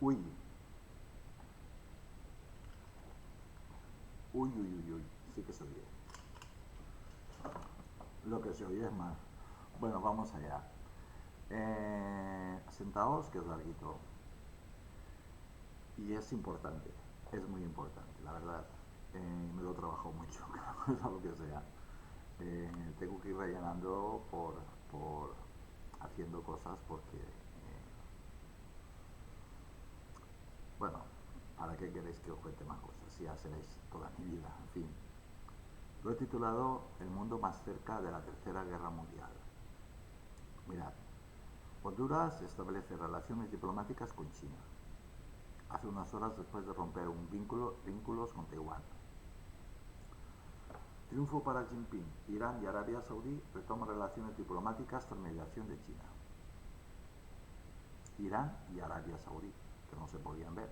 Uy, uy, uy, uy, uy, sí que se oye. Lo que se oye es más. Bueno, vamos allá. Sentaos, que es larguito. Y es importante, es muy importante, la verdad. Me lo he trabajado mucho, cada cosa lo que sea. Tengo que ir rellenando por haciendo cosas porque, bueno, ¿para qué queréis que os cuente más cosas? Si ya sabéis toda mi vida, en fin. Lo he titulado El mundo más cerca de la Tercera Guerra Mundial. Mirad, Honduras establece relaciones diplomáticas con China, hace unas horas después de romper vínculos con Taiwán. Triunfo para Jinping. Irán y Arabia Saudí retoman relaciones diplomáticas tras mediación de China. Irán y Arabia Saudí, que no se podían ver.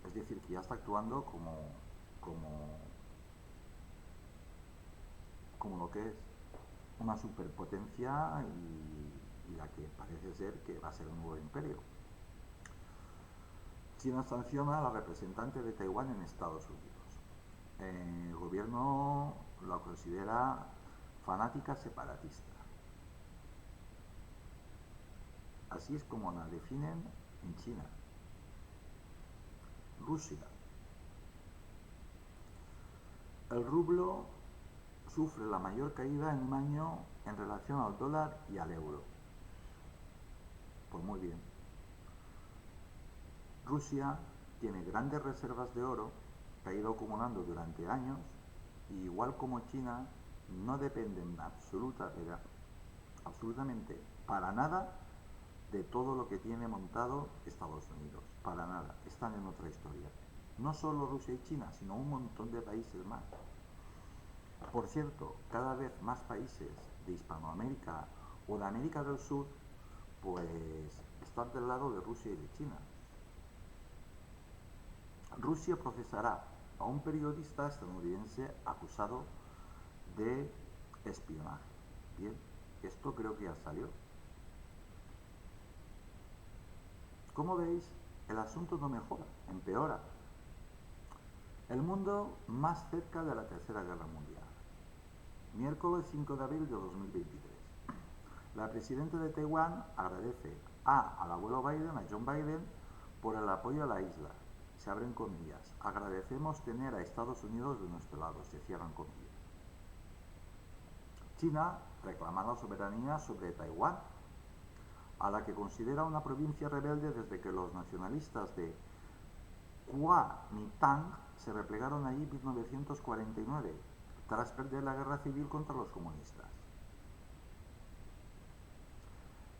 Es decir, que ya está actuando como, como lo que es una superpotencia y la que parece ser que va a ser un nuevo imperio. China sanciona a la representante de Taiwán en Estados Unidos. El gobierno la considera fanática separatista. Así es como la definen en China. Rusia. El rublo sufre la mayor caída en un año en relación al dólar y al euro. Pues muy bien. Rusia tiene grandes reservas de oro que ha ido acumulando durante años y igual como China no dependen absolutamente para nada de todo lo que tiene montado Estados Unidos. Para nada. Están en otra historia. No solo Rusia y China, sino un montón de países más. Por cierto, cada vez más países de Hispanoamérica o de América del Sur pues están del lado de Rusia y de China. Rusia procesará a un periodista estadounidense acusado de espionaje. Bien, esto creo que ya salió. Como veis, el asunto no mejora, empeora. El mundo más cerca de la Tercera Guerra Mundial. Miércoles 5 de abril de 2023. La presidenta de Taiwán agradece al abuelo Biden, a John Biden, por el apoyo a la isla. Se abren comillas. Agradecemos tener a Estados Unidos de nuestro lado. Se cierran comillas. China reclama la soberanía sobre Taiwán, a la que considera una provincia rebelde desde que los nacionalistas de Kuomintang se replegaron allí en 1949, tras perder la guerra civil contra los comunistas.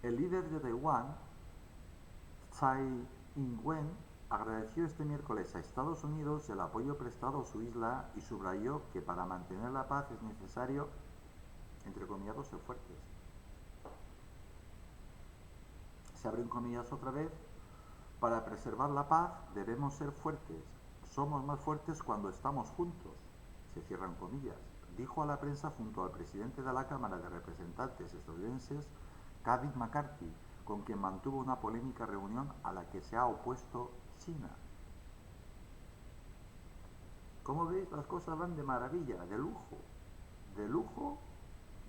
El líder de Taiwán, Tsai Ing-wen, agradeció este miércoles a Estados Unidos el apoyo prestado a su isla y subrayó que para mantener la paz es necesario, entre comillas, ser fuertes. Se abren comillas otra vez. Para preservar la paz debemos ser fuertes. Somos más fuertes cuando estamos juntos. Se cierran comillas. Dijo a la prensa junto al presidente de la Cámara de Representantes estadounidenses, Kevin McCarthy, con quien mantuvo una polémica reunión a la que se ha opuesto China. Como veis, las cosas van de maravilla, de lujo, de lujo,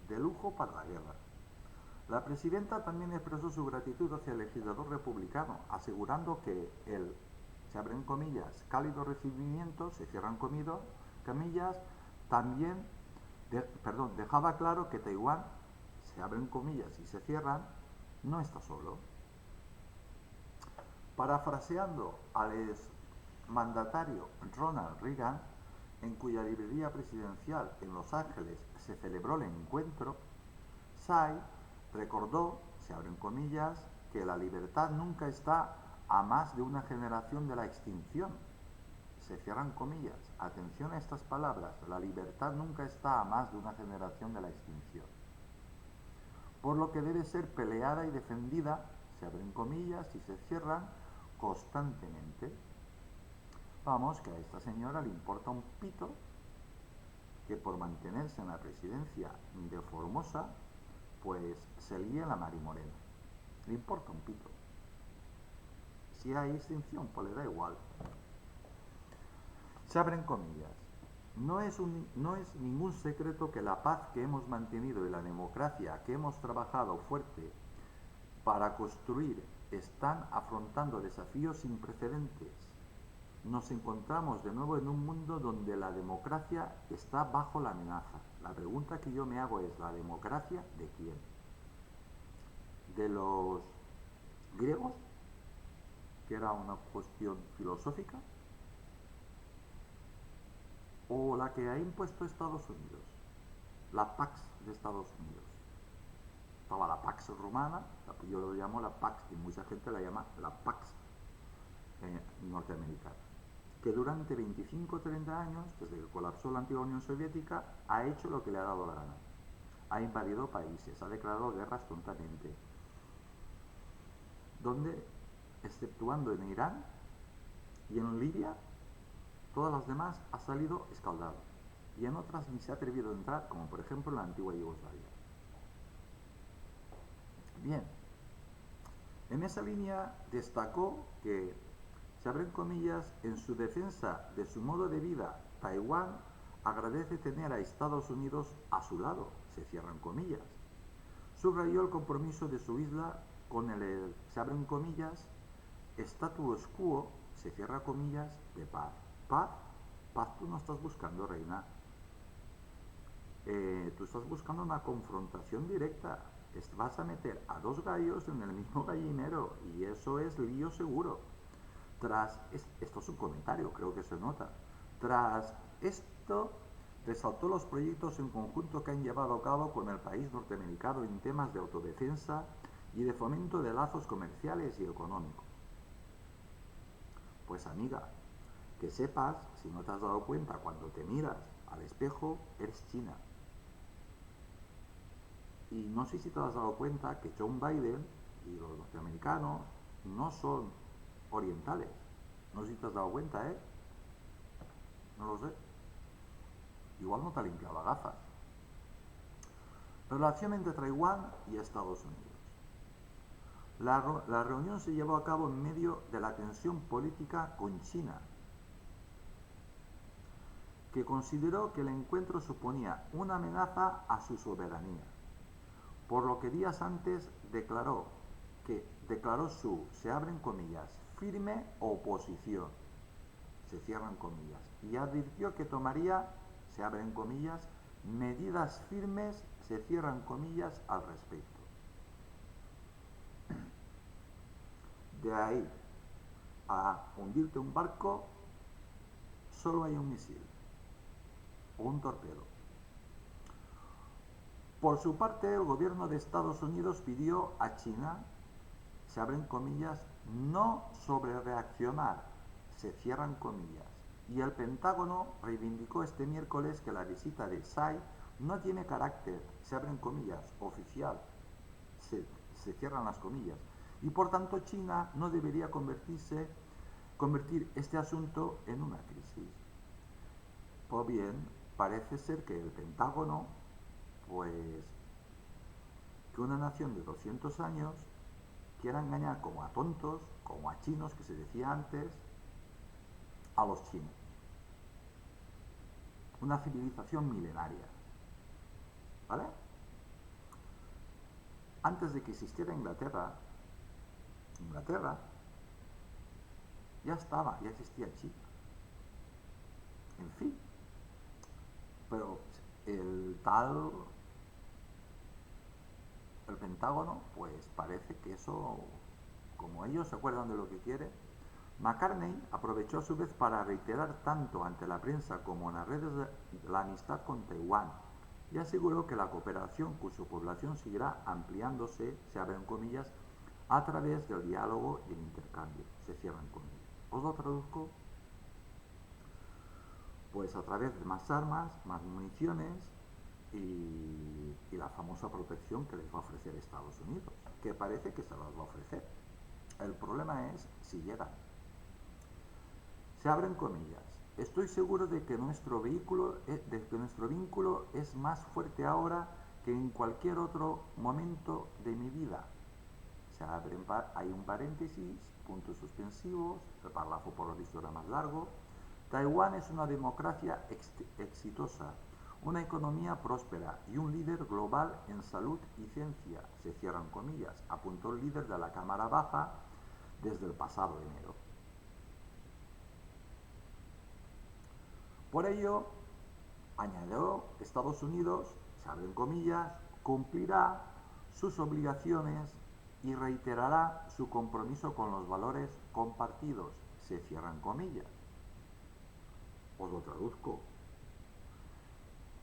de lujo para la guerra. La presidenta también expresó su gratitud hacia el legislador republicano, asegurando que el, se abren comillas, cálido recibimiento, se cierran comillas, también dejaba claro que Taiwán, se abren comillas y se cierran, no está solo. Parafraseando al exmandatario Ronald Reagan, en cuya librería presidencial en Los Ángeles se celebró el encuentro, Tsai recordó, se abren comillas, que la libertad nunca está a más de una generación de la extinción. Se cierran comillas. Atención a estas palabras. La libertad nunca está a más de una generación de la extinción. Por lo que debe ser peleada y defendida, se abren comillas y se cierran, constantemente. Vamos, que a esta señora le importa un pito que por mantenerse en la presidencia de Formosa pues se líe la marimorena. Le importa un pito. Si hay extinción, pues le da igual. Se abren comillas. No es ningún secreto que la paz que hemos mantenido y la democracia que hemos trabajado fuerte para construir están afrontando desafíos sin precedentes. Nos encontramos de nuevo en un mundo donde la democracia está bajo la amenaza. La pregunta que yo me hago es, ¿la democracia de quién? ¿De los griegos, que era una cuestión filosófica? ¿O la que ha impuesto Estados Unidos? La Pax de Estados Unidos. Estaba la Pax romana, yo lo llamo la Pax, y mucha gente la llama la Pax norteamericana, que durante 25 o 30 años, desde que colapsó la antigua Unión Soviética, ha hecho lo que le ha dado la gana. Ha invadido países, ha declarado guerras tontamente, donde, exceptuando en Irán y en Libia, todas las demás ha salido escaldado, y en otras ni se ha atrevido a entrar, como por ejemplo en la antigua Yugoslavia. Bien, en esa línea destacó que, se abren comillas, en su defensa de su modo de vida, Taiwán agradece tener a Estados Unidos a su lado, se cierran comillas. Subrayó el compromiso de su isla con el, se abren comillas, status quo, se cierra comillas, de paz. Paz, paz tú no estás buscando, reina. Tú estás buscando una confrontación directa. Vas a meter a dos gallos en el mismo gallinero y eso es lío seguro. Esto es un comentario, creo que se nota. Tras esto, resaltó los proyectos en conjunto que han llevado a cabo con el país norteamericano en temas de autodefensa y de fomento de lazos comerciales y económicos. Pues amiga, que sepas, si no te has dado cuenta cuando te miras al espejo, eres China. Y no sé si te has dado cuenta que John Biden y los norteamericanos no son orientales. No sé si te has dado cuenta, ¿eh? No lo sé. Igual no te ha limpiado las gafas. Relación entre Taiwán y Estados Unidos. La reunión se llevó a cabo en medio de la tensión política con China, que consideró que el encuentro suponía una amenaza a su soberanía, por lo que días antes declaró su, se abren comillas, firme oposición, se cierran comillas, y advirtió que tomaría, se abren comillas, medidas firmes, se cierran comillas, al respecto. De ahí a hundirte un barco, solo hay un misil o un torpedo. Por su parte, el gobierno de Estados Unidos pidió a China, se abren comillas, no sobrereaccionar, se cierran comillas. Y el Pentágono reivindicó este miércoles que la visita de Tsai no tiene carácter, se abren comillas, oficial, se cierran las comillas. Y por tanto China no debería convertir este asunto en una crisis. Pues bien, parece ser que el Pentágono, pues, que una nación de 200 años quiera engañar como a tontos, como a chinos, que se decía antes, a los chinos. Una civilización milenaria. ¿Vale? Antes de que existiera Inglaterra ya existía China. En fin. Pero el Pentágono, pues parece que eso, como ellos se acuerdan de lo que quiere. McCartney aprovechó a su vez para reiterar tanto ante la prensa como en las redes la amistad con Taiwán y aseguró que la cooperación con su población seguirá ampliándose, se abren comillas, a través del diálogo y el intercambio, se cierran comillas. ¿Os lo traduzco? Pues a través de más armas, más municiones y la famosa protección que les va a ofrecer Estados Unidos, que parece que se las va a ofrecer. El problema es si llegan. Se abren comillas. Estoy seguro de que nuestro vínculo es más fuerte ahora que en cualquier otro momento de mi vida. Hay un paréntesis puntos suspensivos, el párrafo por lo visto era más largo. Taiwán es una democracia exitosa, una economía próspera y un líder global en salud y ciencia, se cierran comillas, apuntó el líder de la Cámara Baja desde el pasado enero. Por ello, añadió, Estados Unidos, se abren comillas, cumplirá sus obligaciones y reiterará su compromiso con los valores compartidos, se cierran comillas. Os lo traduzco.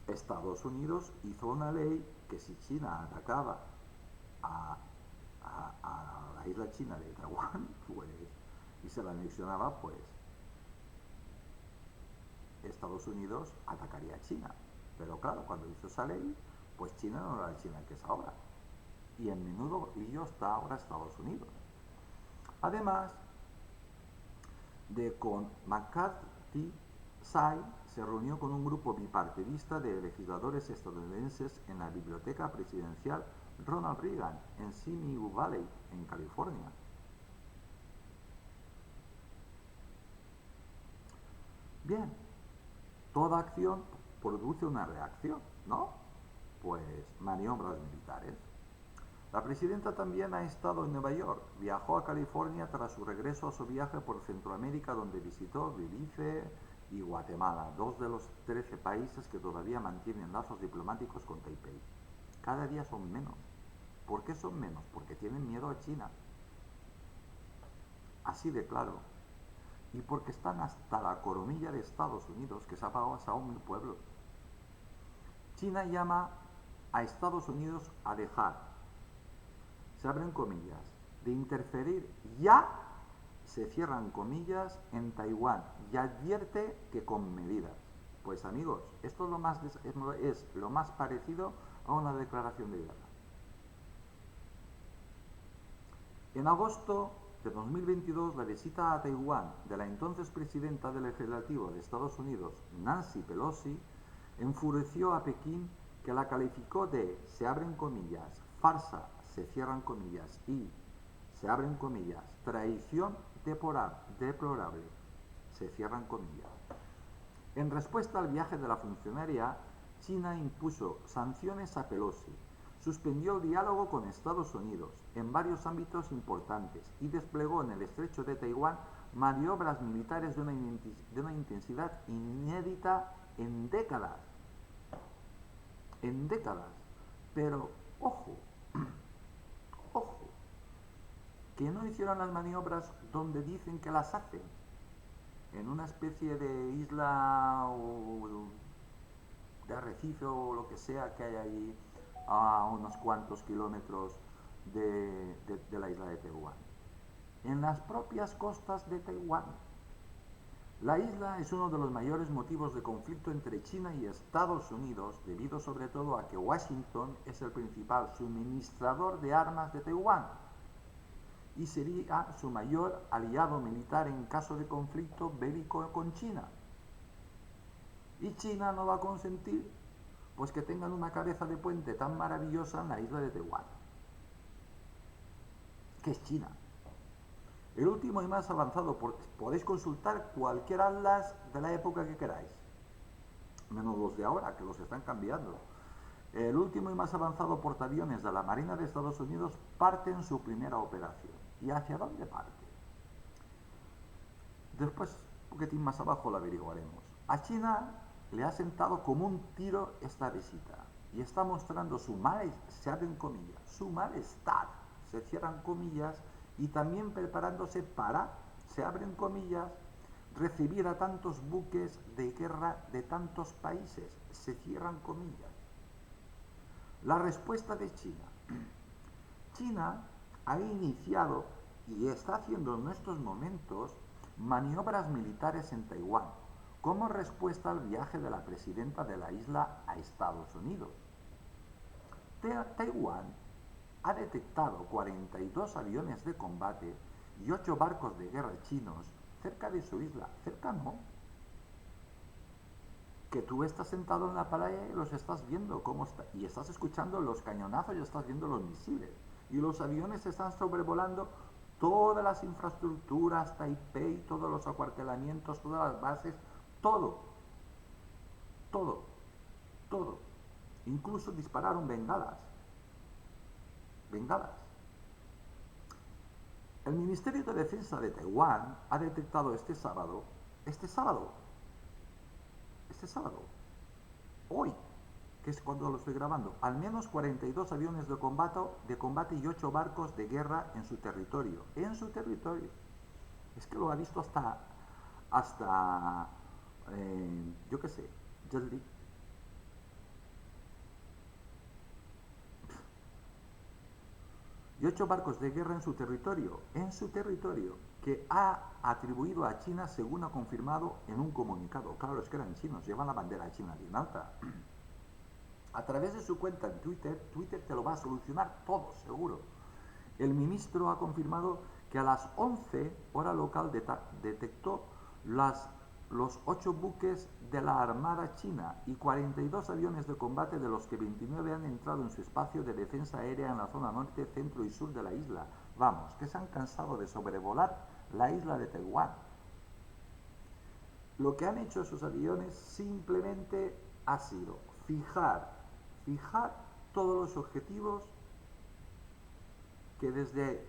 Estados Unidos hizo una ley que si China atacaba a la isla china de Taiwán, pues, y se la anexionaba, pues Estados Unidos atacaría a China. Pero claro, cuando hizo esa ley, pues China no era la China que es ahora. Y en menudo lío está ahora Estados Unidos. Además de con McCarthy, Tsai se reunió con un grupo bipartidista de legisladores estadounidenses en la biblioteca presidencial Ronald Reagan en Simi Valley, en California. Bien, toda acción produce una reacción, ¿no? Pues maniobras militares. La presidenta también ha estado en Nueva York. Viajó a California tras su regreso a su viaje por Centroamérica, donde visitó Belice y Guatemala, 2 de los 13 países que todavía mantienen lazos diplomáticos con Taipei. Cada día son menos. ¿Por qué son menos? Porque tienen miedo a China. Así de claro. Y porque están hasta la coronilla de Estados Unidos, que se ha pasado 1000 pueblos. China llama a Estados Unidos a dejar, se abren comillas, de interferir ya, se cierran comillas, en Taiwán, y advierte que con medidas. Pues amigos, esto es lo más parecido a una declaración de guerra. En agosto de 2022, la visita a Taiwán de la entonces presidenta del Legislativo de Estados Unidos, Nancy Pelosi, enfureció a Pekín, que la calificó de, se abren comillas, farsa, se cierran comillas, y, se abren comillas, traición deplorable, se cierran comillas. En respuesta al viaje de la funcionaria, China impuso sanciones a Pelosi, suspendió el diálogo con Estados Unidos en varios ámbitos importantes y desplegó en el estrecho de Taiwán maniobras militares de una intensidad inédita en décadas. En décadas. Pero, ojo, ojo, que no hicieron las maniobras donde dicen que las hacen, en una especie de isla o de arrecife o lo que sea que hay ahí a unos cuantos kilómetros de la isla de Taiwán. En las propias costas de Taiwán. La isla es uno de los mayores motivos de conflicto entre China y Estados Unidos, debido sobre todo a que Washington es el principal suministrador de armas de Taiwán y sería su mayor aliado militar en caso de conflicto bélico con China. Y China no va a consentir pues que tengan una cabeza de puente tan maravillosa en la isla de Taiwán, que es China. El último y más avanzado, podéis consultar cualquier atlas de la época que queráis, menos los de ahora, que los están cambiando. El último y más avanzado portaaviones de la Marina de Estados Unidos parte en su primera operación. ¿Y hacia dónde parte? Después, un poquitín más abajo lo averiguaremos. A China le ha sentado como un tiro esta visita y está mostrando su se abren comillas, su malestar, se cierran comillas, y también preparándose para, se abren comillas, recibir a tantos buques de guerra de tantos países, se cierran comillas. La respuesta de China. China ha iniciado y está haciendo en estos momentos maniobras militares en Taiwán, como respuesta al viaje de la presidenta de la isla a Estados Unidos. Taiwán ha detectado 42 aviones de combate y 8 barcos de guerra chinos cerca de su isla. Cerca no. Que tú estás sentado en la playa y los estás viendo cómo está, y estás escuchando los cañonazos y estás viendo los misiles. Y los aviones están sobrevolando todas las infraestructuras, Taipei, todos los acuartelamientos, todas las bases, todo, todo, todo. Incluso dispararon bengalas. Bengalas. El Ministerio de Defensa de Taiwán ha detectado este sábado, hoy, que es cuando lo estoy grabando, al menos 42 aviones de combate y 8 barcos de guerra en su territorio. En su territorio. Es que lo ha visto hasta yo qué sé, Jet Li. Y 8 barcos de guerra en su territorio, que ha atribuido a China según ha confirmado en un comunicado. Claro, es que eran chinos, llevan la bandera china bien alta. A través de su cuenta en Twitter te lo va a solucionar todo, seguro. El ministro ha confirmado que a las 11 hora local detectó los 8 buques de la Armada China y 42 aviones de combate, de los que 29 han entrado en su espacio de defensa aérea en la zona norte, centro y sur de la isla. Vamos, que se han cansado de sobrevolar la isla de Taiwán. Lo que han hecho esos aviones simplemente ha sido fijar todos los objetivos que desde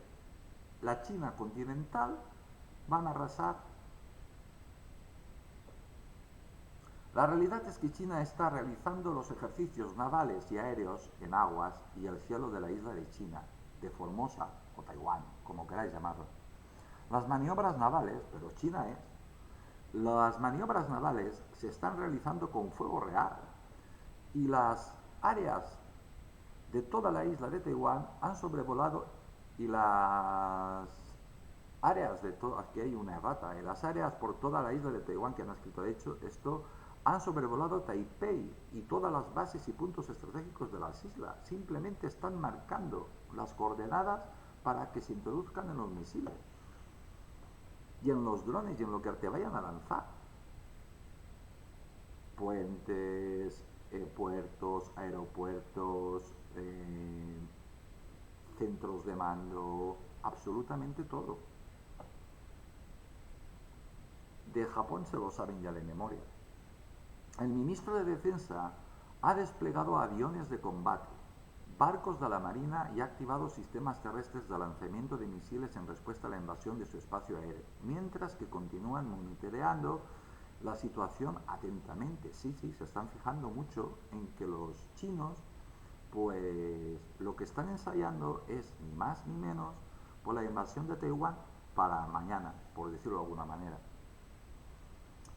la China continental van a arrasar. La realidad es que China está realizando los ejercicios navales y aéreos en aguas y el cielo de la isla de China, de Formosa o Taiwán, como queráis llamarlo. Las maniobras navales, pero China es, las maniobras navales se están realizando con fuego real y las áreas de toda la isla de Taiwán han sobrevolado, y las áreas de todo, aquí hay una errata, las áreas por toda la isla de Taiwán que han escrito, de hecho, esto, han sobrevolado Taipei y todas las bases y puntos estratégicos de las islas. Simplemente están marcando las coordenadas para que se introduzcan en los misiles y en los drones y en lo que te vayan a lanzar. Puentes, puertos, aeropuertos, centros de mando, absolutamente todo. De Japón se lo saben ya de memoria. El ministro de Defensa ha desplegado aviones de combate, barcos de la Marina y ha activado sistemas terrestres de lanzamiento de misiles en respuesta a la invasión de su espacio aéreo, mientras que continúan monitoreando la situación atentamente. Sí, se están fijando mucho en que los chinos, pues lo que están ensayando es ni más ni menos por la invasión de Taiwán para mañana, por decirlo de alguna manera.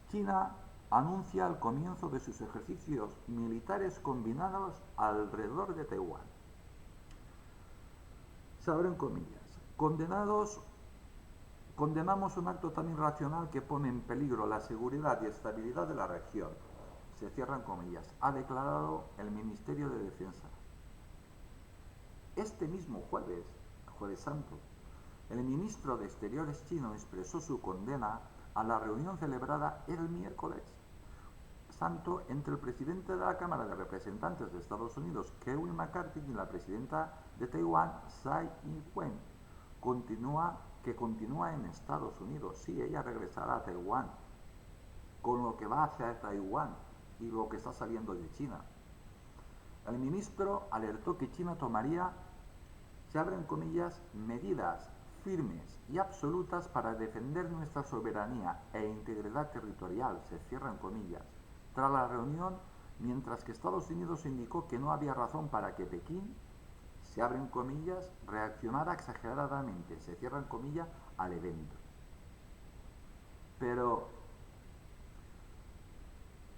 China anuncia el comienzo de sus ejercicios militares combinados alrededor de Taiwán. Se abren comillas. Condenamos un acto tan irracional que pone en peligro la seguridad y estabilidad de la región. Se cierran comillas. Ha declarado el Ministerio de Defensa. Este mismo jueves santo, el ministro de Exteriores chino expresó su condena a la reunión celebrada el miércoles santo entre el presidente de la Cámara de Representantes de Estados Unidos, Kevin McCarthy, y la presidenta de Taiwán, Tsai Ing-wen, que continúa en Estados Unidos. Sí, ella regresará a Taiwán, con lo que va a hacer Taiwán y lo que está saliendo de China. El ministro alertó que China tomaría, se abren comillas, medidas firmes y absolutas para defender nuestra soberanía e integridad territorial, se cierran comillas, tras la reunión, mientras que Estados Unidos indicó que no había razón para que Pekín, se abren comillas, reaccionara exageradamente, se cierran comillas, al evento. Pero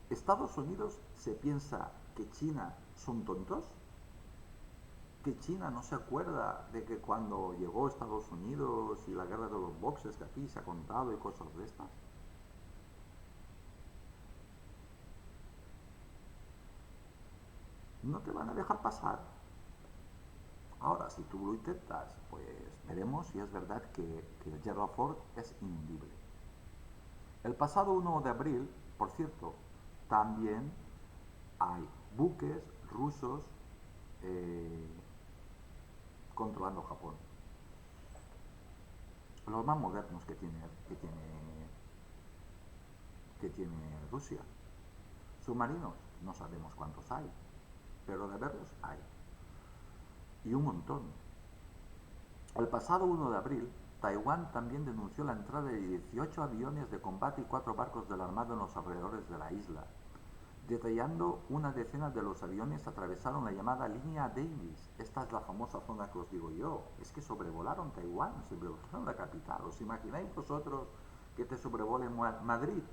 ¿Estados Unidos se piensa que China son tontos? ¿Que China no se acuerda de que cuando llegó Estados Unidos y la guerra de los boxes que aquí se ha contado y cosas de estas? No te van a dejar pasar. Ahora, si tú lo intentas, pues veremos si es verdad que el Gerald Ford es inudible. El pasado 1 de abril, por cierto, también hay buques rusos controlando Japón. los más modernos que tiene Rusia. Submarinos, no sabemos cuántos hay, pero de verlos hay. Y un montón. El pasado 1 de abril, Taiwán también denunció la entrada de 18 aviones de combate y 4 barcos de la Armada en los alrededores de la isla, detallando una decena de los aviones atravesaron la llamada línea Davis. Esta es la famosa zona que os digo yo. Es que sobrevolaron Taiwán, sobrevolaron la capital. ¿Os imagináis vosotros que te sobrevuele Madrid?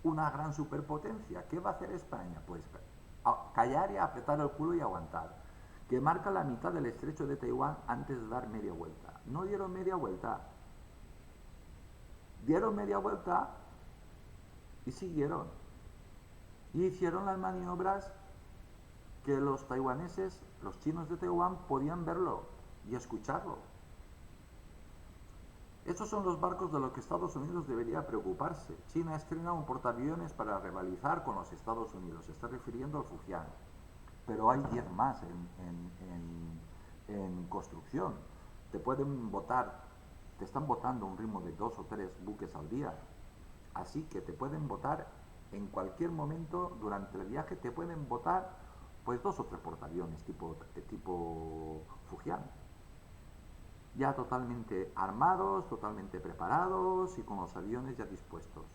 Una gran superpotencia. ¿Qué va a hacer España? Pues callar y apretar el culo y aguantar. Que marca la mitad del estrecho de Taiwán antes de dar media vuelta. No dieron media vuelta. Dieron media vuelta y siguieron. Y hicieron las maniobras que los taiwaneses, los chinos de Taiwán, podían verlo y escucharlo. Estos son los barcos de los que Estados Unidos debería preocuparse. China estrena un portaaviones para rivalizar con los Estados Unidos. Se está refiriendo al Fujian. Pero hay 10 más en construcción. Te pueden votar, te están votando a un ritmo de 2 o 3 buques al día. Así que te pueden votar en cualquier momento durante el viaje, te pueden votar pues 2 o 3 portaaviones tipo Fujian. Ya totalmente armados, totalmente preparados y con los aviones ya dispuestos.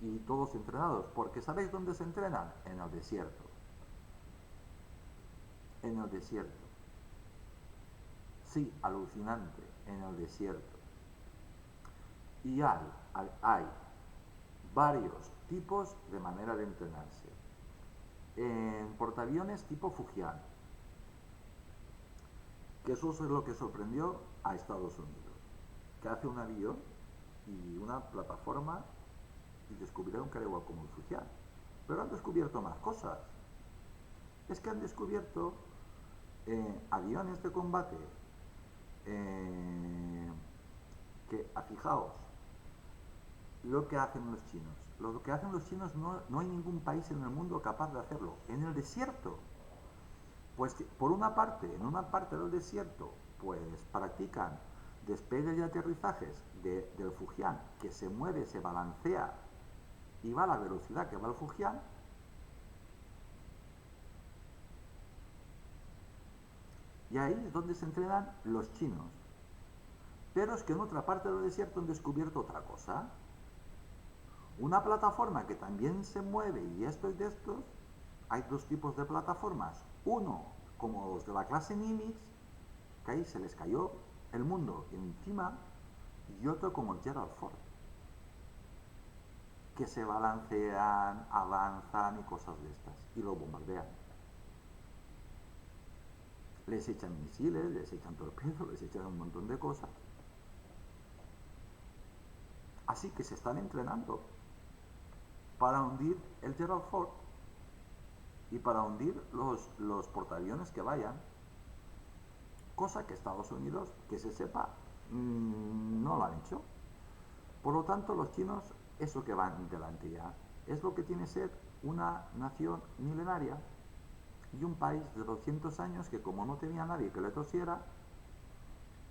Y todos entrenados, porque ¿sabéis dónde se entrenan? En el desierto. En el desierto. Sí, alucinante, en el desierto. Y hay varios tipos de manera de entrenarse. En portaaviones tipo Fujian, que eso es lo que sorprendió a Estados Unidos, que hace un avión y una plataforma y descubrieron que era igual como el Fujian. Pero han descubierto más cosas. Es que han descubierto aviones de combate que, fijaos, lo que hacen los chinos. Lo que hacen los chinos no hay ningún país en el mundo capaz de hacerlo. En el desierto. Pues por una parte, en una parte del desierto, pues practican despegues y aterrizajes del Fujian, que se mueve, se balancea y va a la velocidad que va el Fujian. Y ahí es donde se entrenan los chinos. Pero es que en otra parte del desierto han descubierto otra cosa. Una plataforma que también se mueve y esto y de estos. Hay dos tipos de plataformas. Uno, como los de la clase Nimitz, que ahí se les cayó el mundo encima, y otro como el Gerald Ford, que se balancean, avanzan y cosas de estas, y lo bombardean. Les echan misiles, les echan torpedos, les echan un montón de cosas. Así que se están entrenando para hundir el Gerald Ford y para hundir los portaaviones que vayan, cosa que Estados Unidos, que se sepa, no lo han hecho. Por lo tanto, los chinos, eso que van delante ya, es lo que tiene que ser una nación milenaria y un país de 200 años que, como no tenía nadie que le tosiera,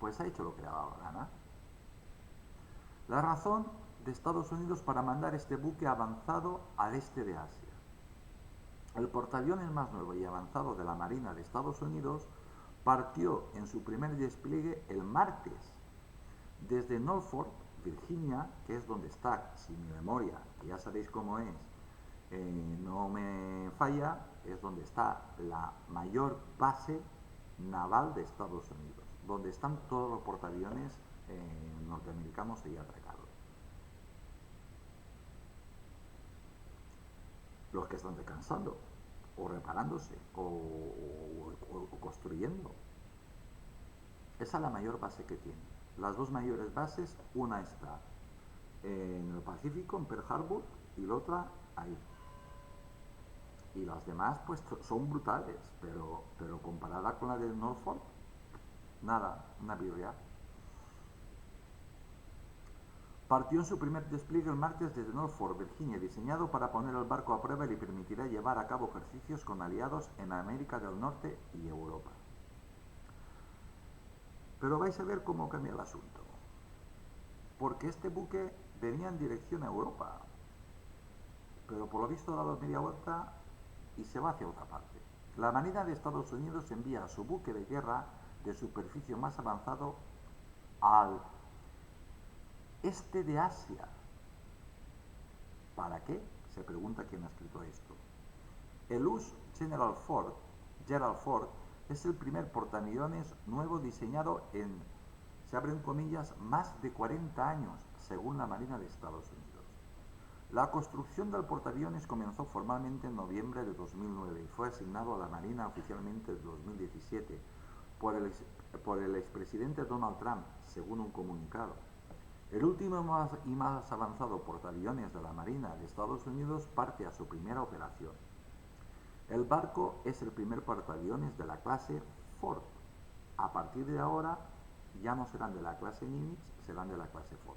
pues ha hecho lo que le ha dado la gana. La razón de Estados Unidos para mandar este buque avanzado al este de Asia. El portaaviones más nuevo y avanzado de la Marina de Estados Unidos partió en su primer despliegue el martes desde Norfolk, Virginia, que es donde está, si mi memoria, que ya sabéis cómo es, no me falla, es donde está la mayor base naval de Estados Unidos, donde están todos los portaaviones norteamericanos ahí atracados. Los que están descansando, o reparándose, o construyendo. Esa es la mayor base que tiene. Las dos mayores bases, una está en el Pacífico, en Pearl Harbor, y la otra ahí. Y las demás pues son brutales, pero comparada con la de Norfolk, nada, una birria. Partió en su primer despliegue el martes desde Norfolk, Virginia, diseñado para poner el barco a prueba y le permitirá llevar a cabo ejercicios con aliados en América del Norte y Europa. Pero vais a ver cómo cambia el asunto. Porque este buque venía en dirección a Europa, pero por lo visto ha dado media vuelta y se va hacia otra parte. La Marina de Estados Unidos envía a su buque de guerra de superficie más avanzado al este de Asia. ¿Para qué? Se pregunta quien ha escrito esto. El US Gerald Ford, es el primer portaaviones nuevo diseñado en, se abren comillas, más de 40 años, según la Marina de Estados Unidos. La construcción del portaaviones comenzó formalmente en noviembre de 2009 y fue asignado a la Marina oficialmente en 2017 por el expresidente Donald Trump, según un comunicado. El último y más avanzado portaaviones de la Marina de Estados Unidos parte a su primera operación. El barco es el primer portaaviones de la clase Ford. A partir de ahora ya no serán de la clase Nimitz, serán de la clase Ford.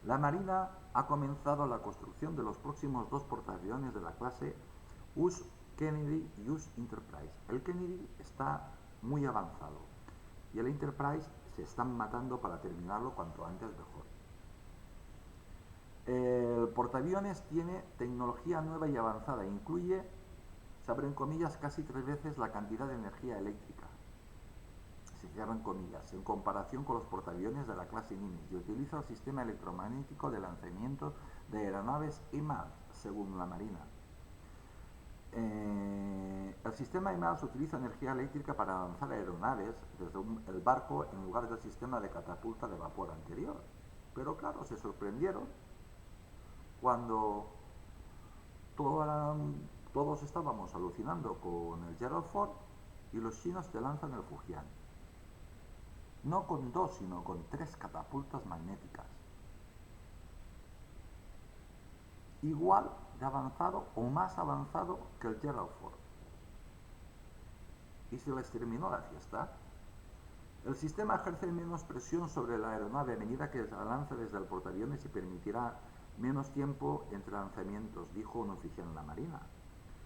La Marina ha comenzado la construcción de los próximos dos portaaviones de la clase US Kennedy y US Enterprise. El Kennedy está muy avanzado y el Enterprise se están matando para terminarlo cuanto antes mejor. El portaaviones tiene tecnología nueva y avanzada, incluye, se abren comillas, casi 3 veces la cantidad de energía eléctrica, se cierran comillas, en comparación con los portaaviones de la clase Nimitz, y utiliza el sistema electromagnético de lanzamiento de aeronaves EMALS, según la Marina. El sistema EMALS utiliza energía eléctrica para lanzar aeronaves desde el barco en lugar del sistema de catapulta de vapor anterior. Pero claro, se sorprendieron cuando todos estábamos alucinando con el Gerald Ford y los chinos te lanzan el Fujian. No con 2, sino con 3 catapultas magnéticas. Igual de avanzado o más avanzado que el Gerald Ford. Y se les terminó la fiesta. El sistema ejerce menos presión sobre la aeronave a medida que se lanza desde el portaaviones y permitirá menos tiempo entre lanzamientos, dijo un oficial en la Marina.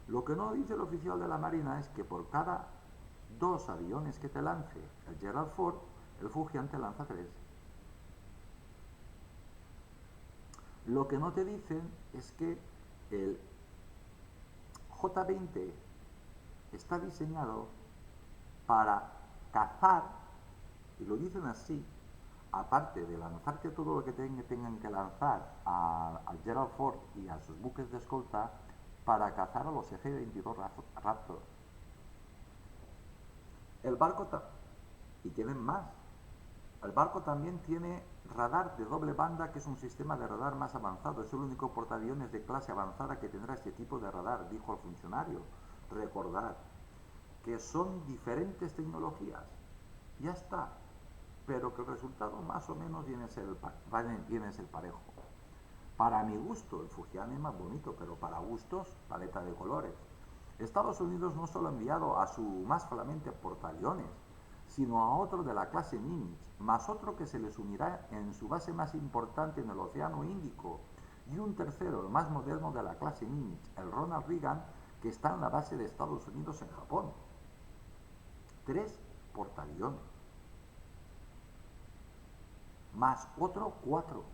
Lo que no dice el oficial de la Marina es que por cada 2 aviones que te lance el Gerald Ford, el Fujian te lanza 3. Lo que no te dicen es que el J-20 está diseñado para cazar, y lo dicen así, aparte de lanzarte todo lo que tengan que lanzar al Gerald Ford y a sus buques de escolta, para cazar a los F-22 Raptor. El barco y tienen más. El barco también tiene radar de doble banda, que es un sistema de radar más avanzado. Es el único portaaviones de clase avanzada que tendrá este tipo de radar, dijo el funcionario. Recordad que son diferentes tecnologías. Ya está. Pero que el resultado más o menos viene a ser parejo. Para mi gusto, el Fujian es más bonito, pero para gustos, paleta de colores. Estados Unidos no solo ha enviado a su más flamante portaaviones, sino a otro de la clase Nimitz, más otro que se les unirá en su base más importante en el Océano Índico, y un tercero, el más moderno de la clase Nimitz, el Ronald Reagan, que está en la base de Estados Unidos en Japón. 3 portaaviones, más otro 4,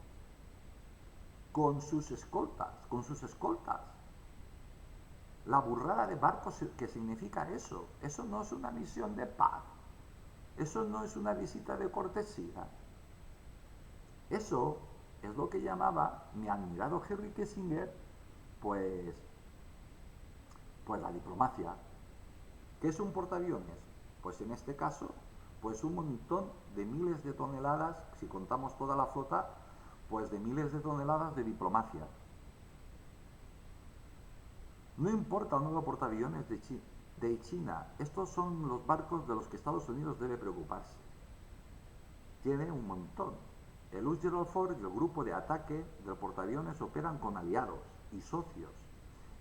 con sus escoltas. La burrada de barcos que significa eso. Eso no es una misión de paz. Eso no es una visita de cortesía. Eso es lo que llamaba mi admirado Henry Kissinger, pues la diplomacia. ¿Qué es un portaaviones? Pues en este caso, pues un montón de miles de toneladas, si contamos toda la flota, pues de miles de toneladas de diplomacia. No importa el nuevo portaaviones de China, estos son los barcos de los que Estados Unidos debe preocuparse. Tiene un montón. El US Gerald Ford y el grupo de ataque del portaaviones operan con aliados y socios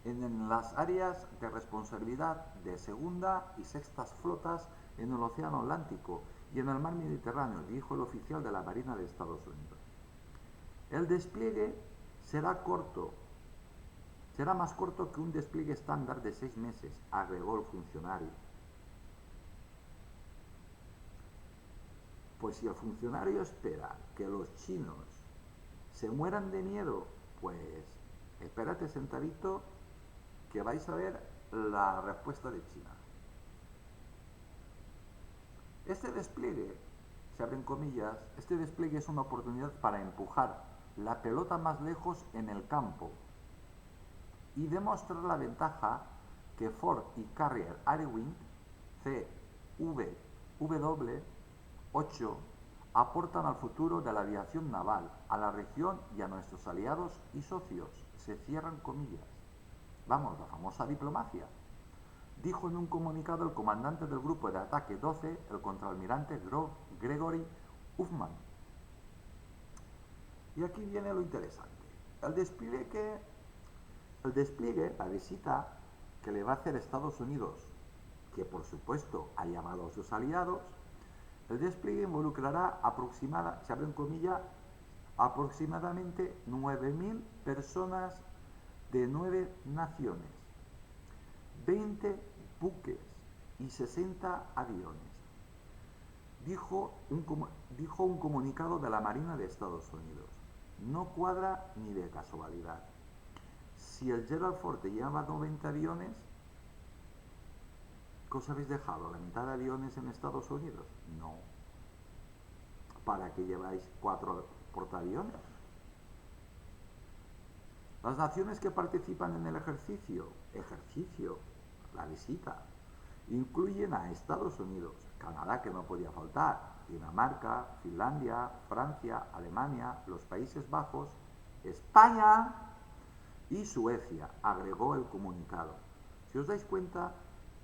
en las áreas de responsabilidad de segunda y sextas flotas en el Océano Atlántico y en el mar Mediterráneo, dijo el oficial de la Marina de Estados Unidos. El despliegue será más corto que un despliegue estándar de 6 meses, agregó el funcionario. Pues si el funcionario espera que los chinos se mueran de miedo, pues espérate sentadito que vais a ver la respuesta de China. Este despliegue, se abren comillas, este despliegue es una oportunidad para empujar la pelota más lejos en el campo y demostrar la ventaja que Ford y Carrier Airwing CVW-8 aportan al futuro de la aviación naval, a la región y a nuestros aliados y socios. Se cierran comillas. Vamos, la famosa diplomacia. Dijo en un comunicado el comandante del grupo de ataque 12, el contraalmirante Gregory Uffman. Y aquí viene lo interesante. El despliegue, la visita que le va a hacer Estados Unidos, que por supuesto ha llamado a sus aliados, el despliegue involucrará se abren comillas, aproximadamente 9.000 personas de 9 naciones, 20 buques y 60 aviones. Dijo un comunicado de la Marina de Estados Unidos. No cuadra ni de casualidad. Si el Gerald Ford te lleva 90 aviones, ¿qué os habéis dejado? ¿La mitad de aviones en Estados Unidos? No. ¿Para qué lleváis 4 portaaviones? Las naciones que participan en el ejercicio, la visita, incluyen a Estados Unidos, Canadá, que no podía faltar, Dinamarca, Finlandia, Francia, Alemania, los Países Bajos, España y Suecia, agregó el comunicado. Si os dais cuenta,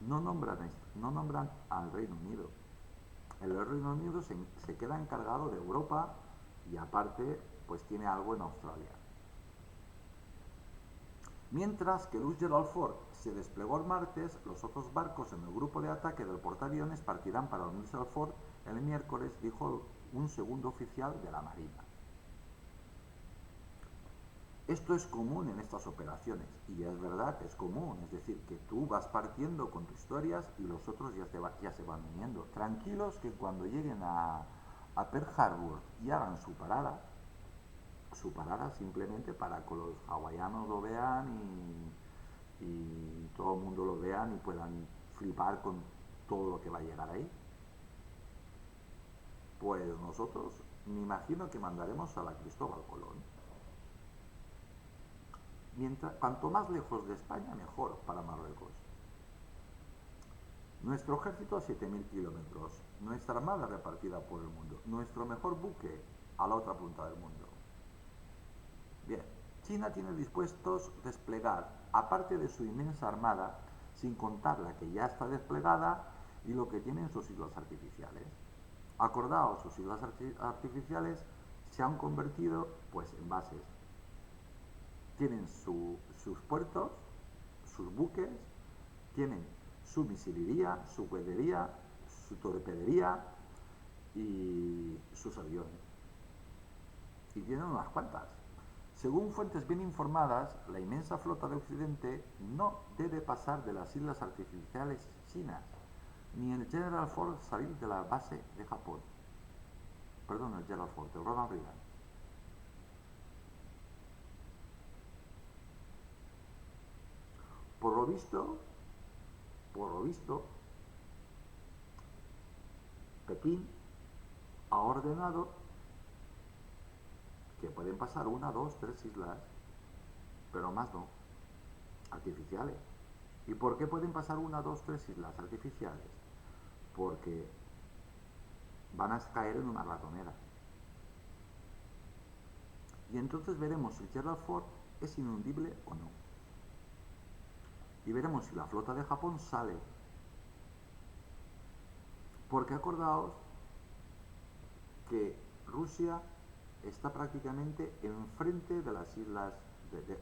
no nombran al Reino Unido. El Reino Unido se queda encargado de Europa y aparte pues tiene algo en Australia. Mientras que el Gerald Ford se desplegó el martes, los otros barcos en el grupo de ataque del portaaviones partirán para unirse al Ford el miércoles, dijo un segundo oficial de la Marina. Esto es común en estas operaciones, y es verdad que es común, es decir, que tú vas partiendo con tus historias y los otros ya se van uniendo. Tranquilos que cuando lleguen a Pearl Harbor y hagan su parada simplemente para que los hawaianos lo vean y todo el mundo lo vean y puedan flipar con todo lo que va a llegar ahí. Pues nosotros me imagino que mandaremos a la Cristóbal Colón. Cuanto más lejos de España, mejor para Marruecos. Nuestro ejército a 7.000 kilómetros, nuestra armada repartida por el mundo, nuestro mejor buque a la otra punta del mundo. Bien, China tiene dispuestos desplegar, aparte de su inmensa armada, sin contar la que ya está desplegada y lo que tienen sus islas artificiales. Acordaos, sus islas artificiales se han convertido pues en bases. Tienen sus puertos, sus buques, tienen su misilería, su guardería, su torpedería y sus aviones. Y tienen unas cuantas. Según fuentes bien informadas, la inmensa flota de Occidente no debe pasar de las islas artificiales chinas, ni el Gerald Ford salir de la base de Japón. Perdón, el Gerald Ford, el Ronald Reagan. Por lo visto, Pekín ha ordenado que pueden pasar 1, 2, 3 islas, pero más no, artificiales. ¿Y por qué pueden pasar 1, 2, 3 islas artificiales? Porque van a caer en una ratonera. Y entonces veremos si Gerald Ford es inundible o no. Y veremos si la flota de Japón sale. Porque acordaos que Rusia está prácticamente enfrente de las islas,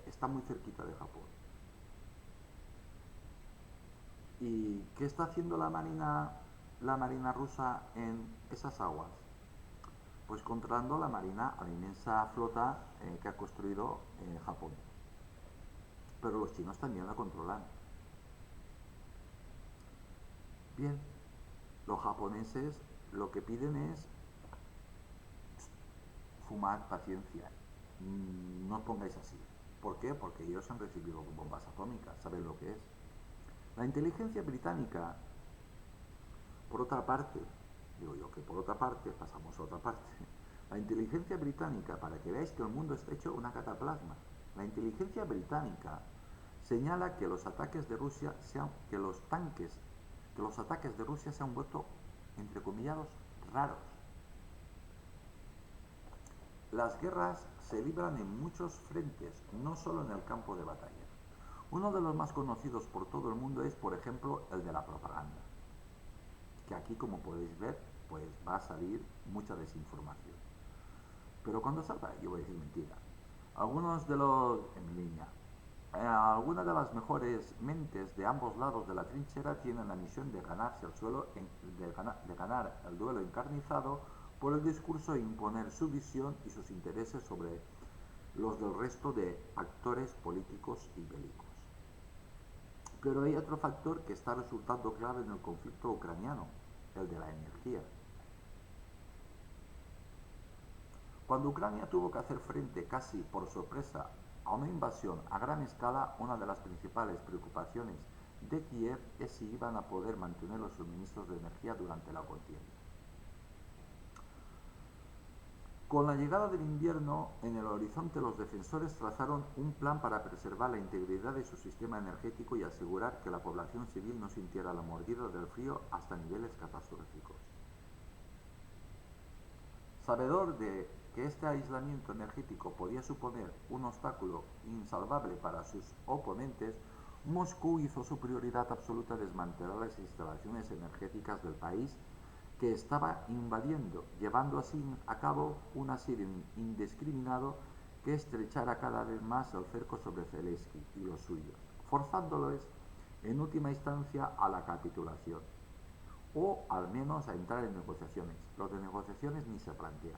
está muy cerquita de Japón. ¿Y qué está haciendo la marina rusa en esas aguas? Pues controlando a la inmensa flota que ha construido Japón. Pero los chinos también la controlan. Bien, los japoneses lo que piden es fumad, paciencia, no os pongáis así. ¿Por qué? Porque ellos han recibido bombas atómicas, ¿saben lo que es? La inteligencia británica, por otra parte, digo yo que por otra parte, pasamos a otra parte, la inteligencia británica, para que veáis que el mundo está hecho una cataplasma, la inteligencia británica señala que los ataques de Rusia que los ataques de Rusia se han vuelto, entrecomillados, raros. Las guerras se libran en muchos frentes, no solo en el campo de batalla. Uno de los más conocidos por todo el mundo es, por ejemplo, el de la propaganda, que aquí, como podéis ver, pues va a salir mucha desinformación. Pero cuando salga, yo voy a decir mentira. Algunos de los, en línea, algunas de las mejores mentes de ambos lados de la trinchera tienen la misión de ganarse el suelo, de ganar el duelo encarnizado por el discurso e imponer su visión y sus intereses sobre los del resto de actores políticos y bélicos. Pero hay otro factor que está resultando clave en el conflicto ucraniano, el de la energía. Cuando Ucrania tuvo que hacer frente casi por sorpresa a una invasión a gran escala, una de las principales preocupaciones de Kiev es si iban a poder mantener los suministros de energía durante la contienda. Con la llegada del invierno en el horizonte, los defensores trazaron un plan para preservar la integridad de su sistema energético y asegurar que la población civil no sintiera la mordida del frío hasta niveles catastróficos. Sabedor de que este aislamiento energético podía suponer un obstáculo insalvable para sus oponentes, Moscú hizo su prioridad absoluta desmantelar las instalaciones energéticas del país que estaba invadiendo, llevando así a cabo un asedio indiscriminado que estrechara cada vez más el cerco sobre Zelensky y los suyos, forzándolos en última instancia a la capitulación, o al menos a entrar en negociaciones. Lo de negociaciones ni se plantea,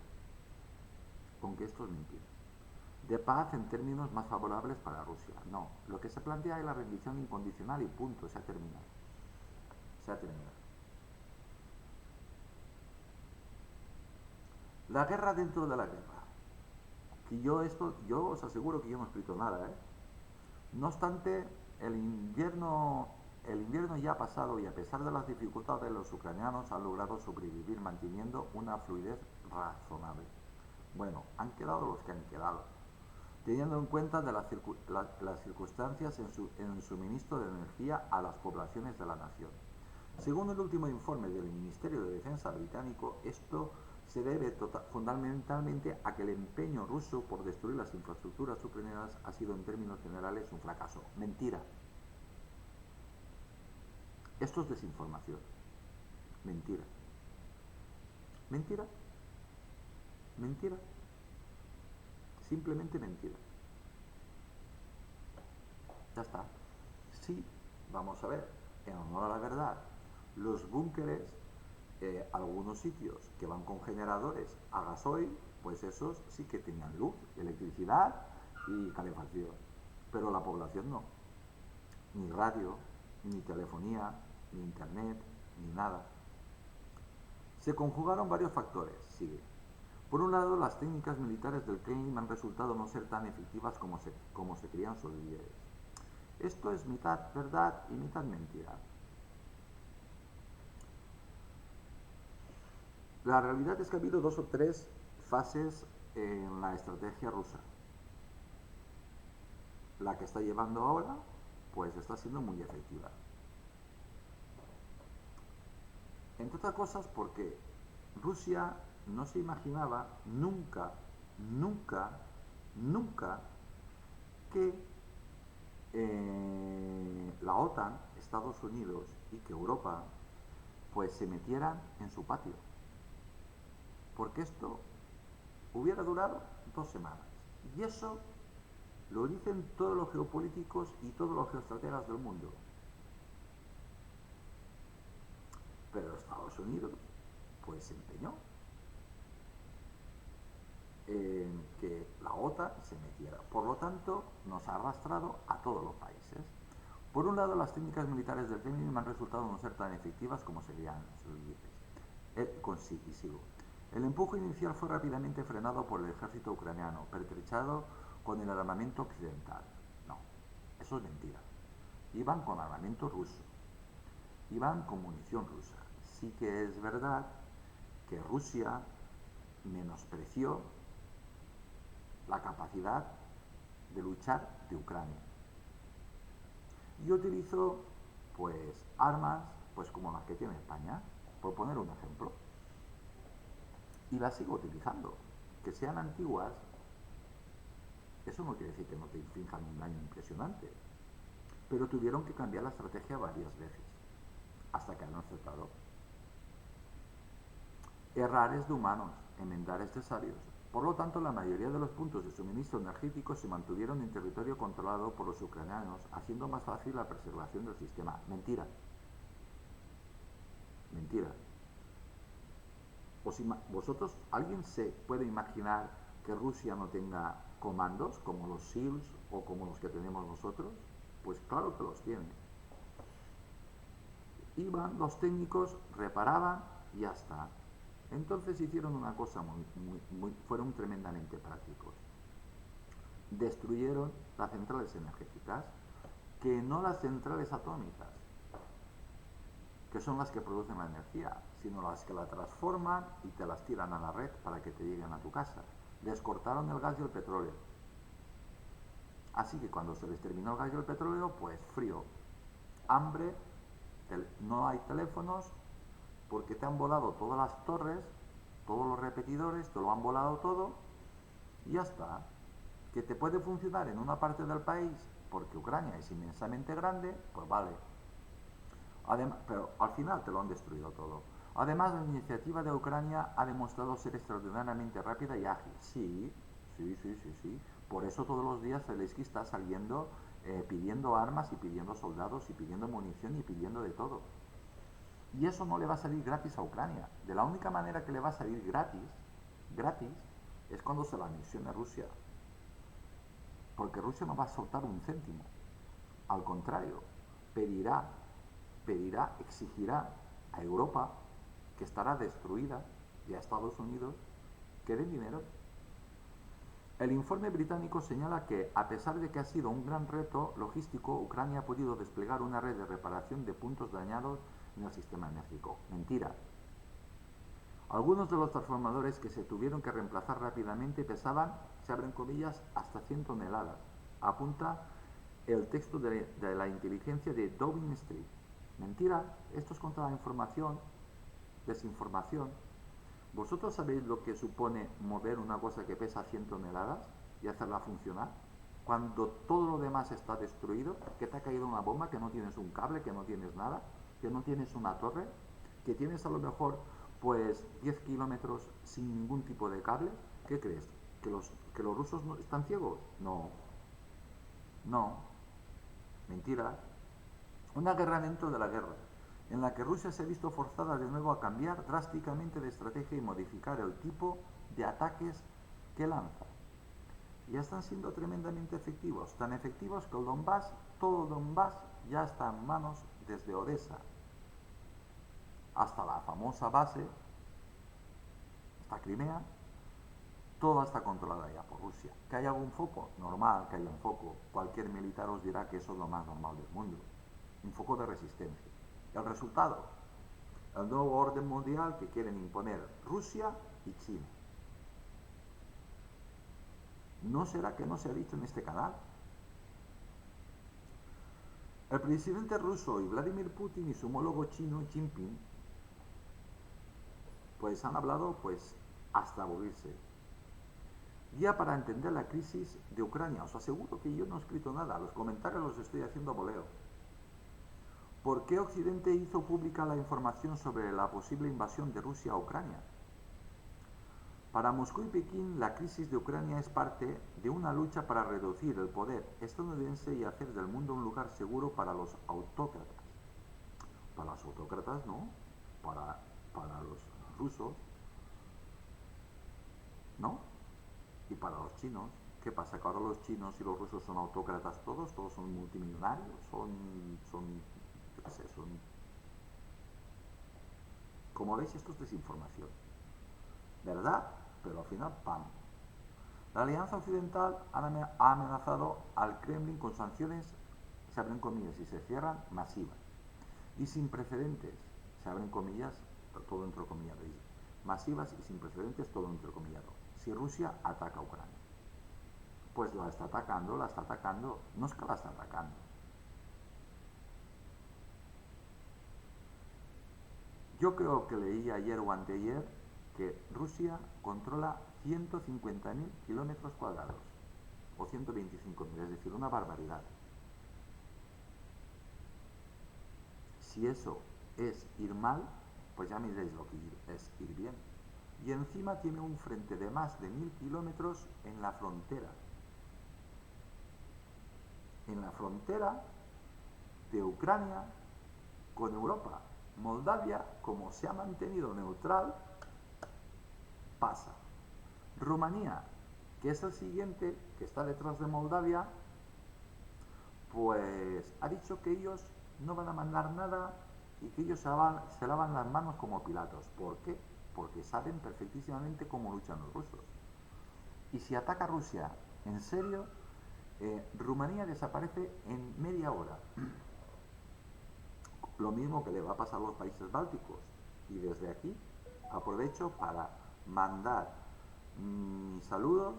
aunque esto es mentira. De paz en términos más favorables para Rusia. No, lo que se plantea es la rendición incondicional y punto, se ha terminado. Se ha terminado. La guerra dentro de la guerra. Que yo os aseguro que yo no he escrito nada, ¿eh? No obstante, el invierno ya ha pasado y a pesar de las dificultades, los ucranianos han logrado sobrevivir manteniendo una fluidez razonable. Bueno, han quedado los que han quedado, teniendo en cuenta de las circunstancias en el suministro de energía a las poblaciones de la nación. Según el último informe del Ministerio de Defensa británico, esto se debe fundamentalmente a que el empeño ruso por destruir las infraestructuras ucranianas ha sido en términos generales un fracaso. Mentira. Esto es desinformación. Mentira. Mentira. Mentira. Simplemente mentira. Ya está. Sí, vamos a ver, en honor a la verdad, los búnkeres, algunos sitios que van con generadores a gasoil, pues esos sí que tenían luz, electricidad y calefacción. Pero la población no. Ni radio, ni telefonía, ni internet, ni nada. Se conjugaron varios factores, sigue. Por un lado, las técnicas militares del Kremlin han resultado no ser tan efectivas como se creían sus líderes. Esto es mitad verdad y mitad mentira. La realidad es que ha habido 2 o 3 fases en la estrategia rusa. La que está llevando ahora, pues está siendo muy efectiva. Entre otras cosas porque Rusia no se imaginaba nunca, nunca, nunca que la OTAN, Estados Unidos y que Europa pues se metieran en su patio. Porque esto hubiera durado 2 semanas. Y eso lo dicen todos los geopolíticos y todos los geoestrategas del mundo. Pero Estados Unidos pues se empeñó en que la OTAN se metiera. Por lo tanto, nos ha arrastrado a todos los países. Por un lado, las técnicas militares del Kremlin han resultado no ser tan efectivas como serían sus líderes. Y sigo. El empuje inicial fue rápidamente frenado por el ejército ucraniano, pertrechado con el armamento occidental. No, eso es mentira. Iban con armamento ruso, iban con munición rusa. Sí que es verdad que Rusia menospreció la capacidad de luchar de Ucrania y utilizó pues armas pues como las que tiene España, por poner un ejemplo, y las sigo utilizando. Que sean antiguas, eso no quiere decir que no te inflijan un daño impresionante, pero tuvieron que cambiar la estrategia varias veces hasta que han acertado. Errar es de humanos, enmendar es de sabios. Por lo tanto, la mayoría de los puntos de suministro energético se mantuvieron en territorio controlado por los ucranianos, haciendo más fácil la preservación del sistema. Mentira. Mentira. ¿Vosotros, alguien se puede imaginar que Rusia no tenga comandos como los SEALs o como los que tenemos nosotros? Pues claro que los tiene. Iban los técnicos, reparaban y ya está. Entonces hicieron una cosa fueron tremendamente prácticos. Destruyeron las centrales energéticas, que no las centrales atómicas, que son las que producen la energía, sino las que la transforman y te las tiran a la red para que te lleguen a tu casa. Les cortaron el gas y el petróleo. Así que cuando se les terminó el gas y el petróleo, pues frío, hambre, no hay teléfonos, porque te han volado todas las torres, todos los repetidores, te lo han volado todo y ya está. Que te puede funcionar en una parte del país porque Ucrania es inmensamente grande, pues vale. Pero al final te lo han destruido todo. Además, la iniciativa de Ucrania ha demostrado ser extraordinariamente rápida y ágil. Sí, sí, sí, sí, sí. Por eso todos los días Zelensky está saliendo pidiendo armas y pidiendo soldados y pidiendo munición y pidiendo de todo. Y eso no le va a salir gratis a Ucrania. De la única manera que le va a salir gratis, es cuando se la anexione a Rusia. Porque Rusia no va a soltar un céntimo. Al contrario, pedirá, exigirá a Europa, que estará destruida, y a Estados Unidos, que den dinero. El informe británico señala que, a pesar de que ha sido un gran reto logístico, Ucrania ha podido desplegar una red de reparación de puntos dañados en el sistema enérgico. Mentira. Algunos de los transformadores que se tuvieron que reemplazar rápidamente pesaban, se abren comillas, hasta 100 toneladas. Apunta el texto de la inteligencia de Downing Street. Mentira, esto es contra la información, desinformación. ¿Vosotros sabéis lo que supone mover una cosa que pesa 100 toneladas y hacerla funcionar? Cuando todo lo demás está destruido, que te ha caído una bomba, que no tienes un cable, que no tienes nada, que no tienes una torre, que tienes a lo mejor pues 10 kilómetros sin ningún tipo de cable. ¿Qué crees? ¿Que los rusos no están ciegos? No. No. Mentira. Una guerra dentro de la guerra, en la que Rusia se ha visto forzada de nuevo a cambiar drásticamente de estrategia y modificar el tipo de ataques que lanza. Ya están siendo tremendamente efectivos, tan efectivos que el Donbass, todo el Donbass ya está en manos desde Odessa hasta la famosa base, hasta Crimea, toda está controlada ya por Rusia. ¿Que haya algún foco? Normal que haya un foco. Cualquier militar os dirá que eso es lo más normal del mundo. Un foco de resistencia. El resultado, el nuevo orden mundial que quieren imponer Rusia y China. ¿No será que no se ha dicho en este canal? El presidente ruso y Vladimir Putin y su homólogo chino Xi Jinping pues han hablado pues hasta aburrirse. Ya para entender la crisis de Ucrania, os aseguro que yo no he escrito nada, los comentarios los estoy haciendo a voleo. ¿Por qué Occidente hizo pública la información sobre la posible invasión de Rusia a Ucrania? Para Moscú y Pekín, la crisis de Ucrania es parte de una lucha para reducir el poder estadounidense y hacer del mundo un lugar seguro para los autócratas. Para los autócratas no, para los rusos, ¿no? Y para los chinos. ¿Qué pasa? Que ahora los chinos y los rusos son autócratas todos son multimillonarios, yo qué sé, Como veis, esto es desinformación. ¿verdad? Pero al final, ¡pam! La Alianza Occidental ha amenazado al Kremlin con sanciones, se abren comillas y se cierran, masivas y sin precedentes, se abren comillas, todo entrecomillado, masivas y sin precedentes, todo entrecomillado, si Rusia ataca a Ucrania. Pues la está atacando, no es que la está atacando. Yo creo que leí ayer o anteayer que Rusia controla 150.000 kilómetros cuadrados, o 125.000, es decir, una barbaridad. Si eso es ir mal, pues ya miréis lo que es ir bien. Y encima tiene un frente de más de 1.000 kilómetros en la frontera. En la frontera de Ucrania con Europa. Moldavia, como se ha mantenido neutral, pasa. Rumanía, que es el siguiente, que está detrás de Moldavia, pues ha dicho que ellos no van a mandar nada y que ellos se lavan las manos como Pilatos. ¿Por qué? Porque saben perfectísimamente cómo luchan los rusos. Y si ataca Rusia en serio, Rumanía desaparece en media hora. Lo mismo que le va a pasar a los países bálticos. Y desde aquí aprovecho para mandar mis saludos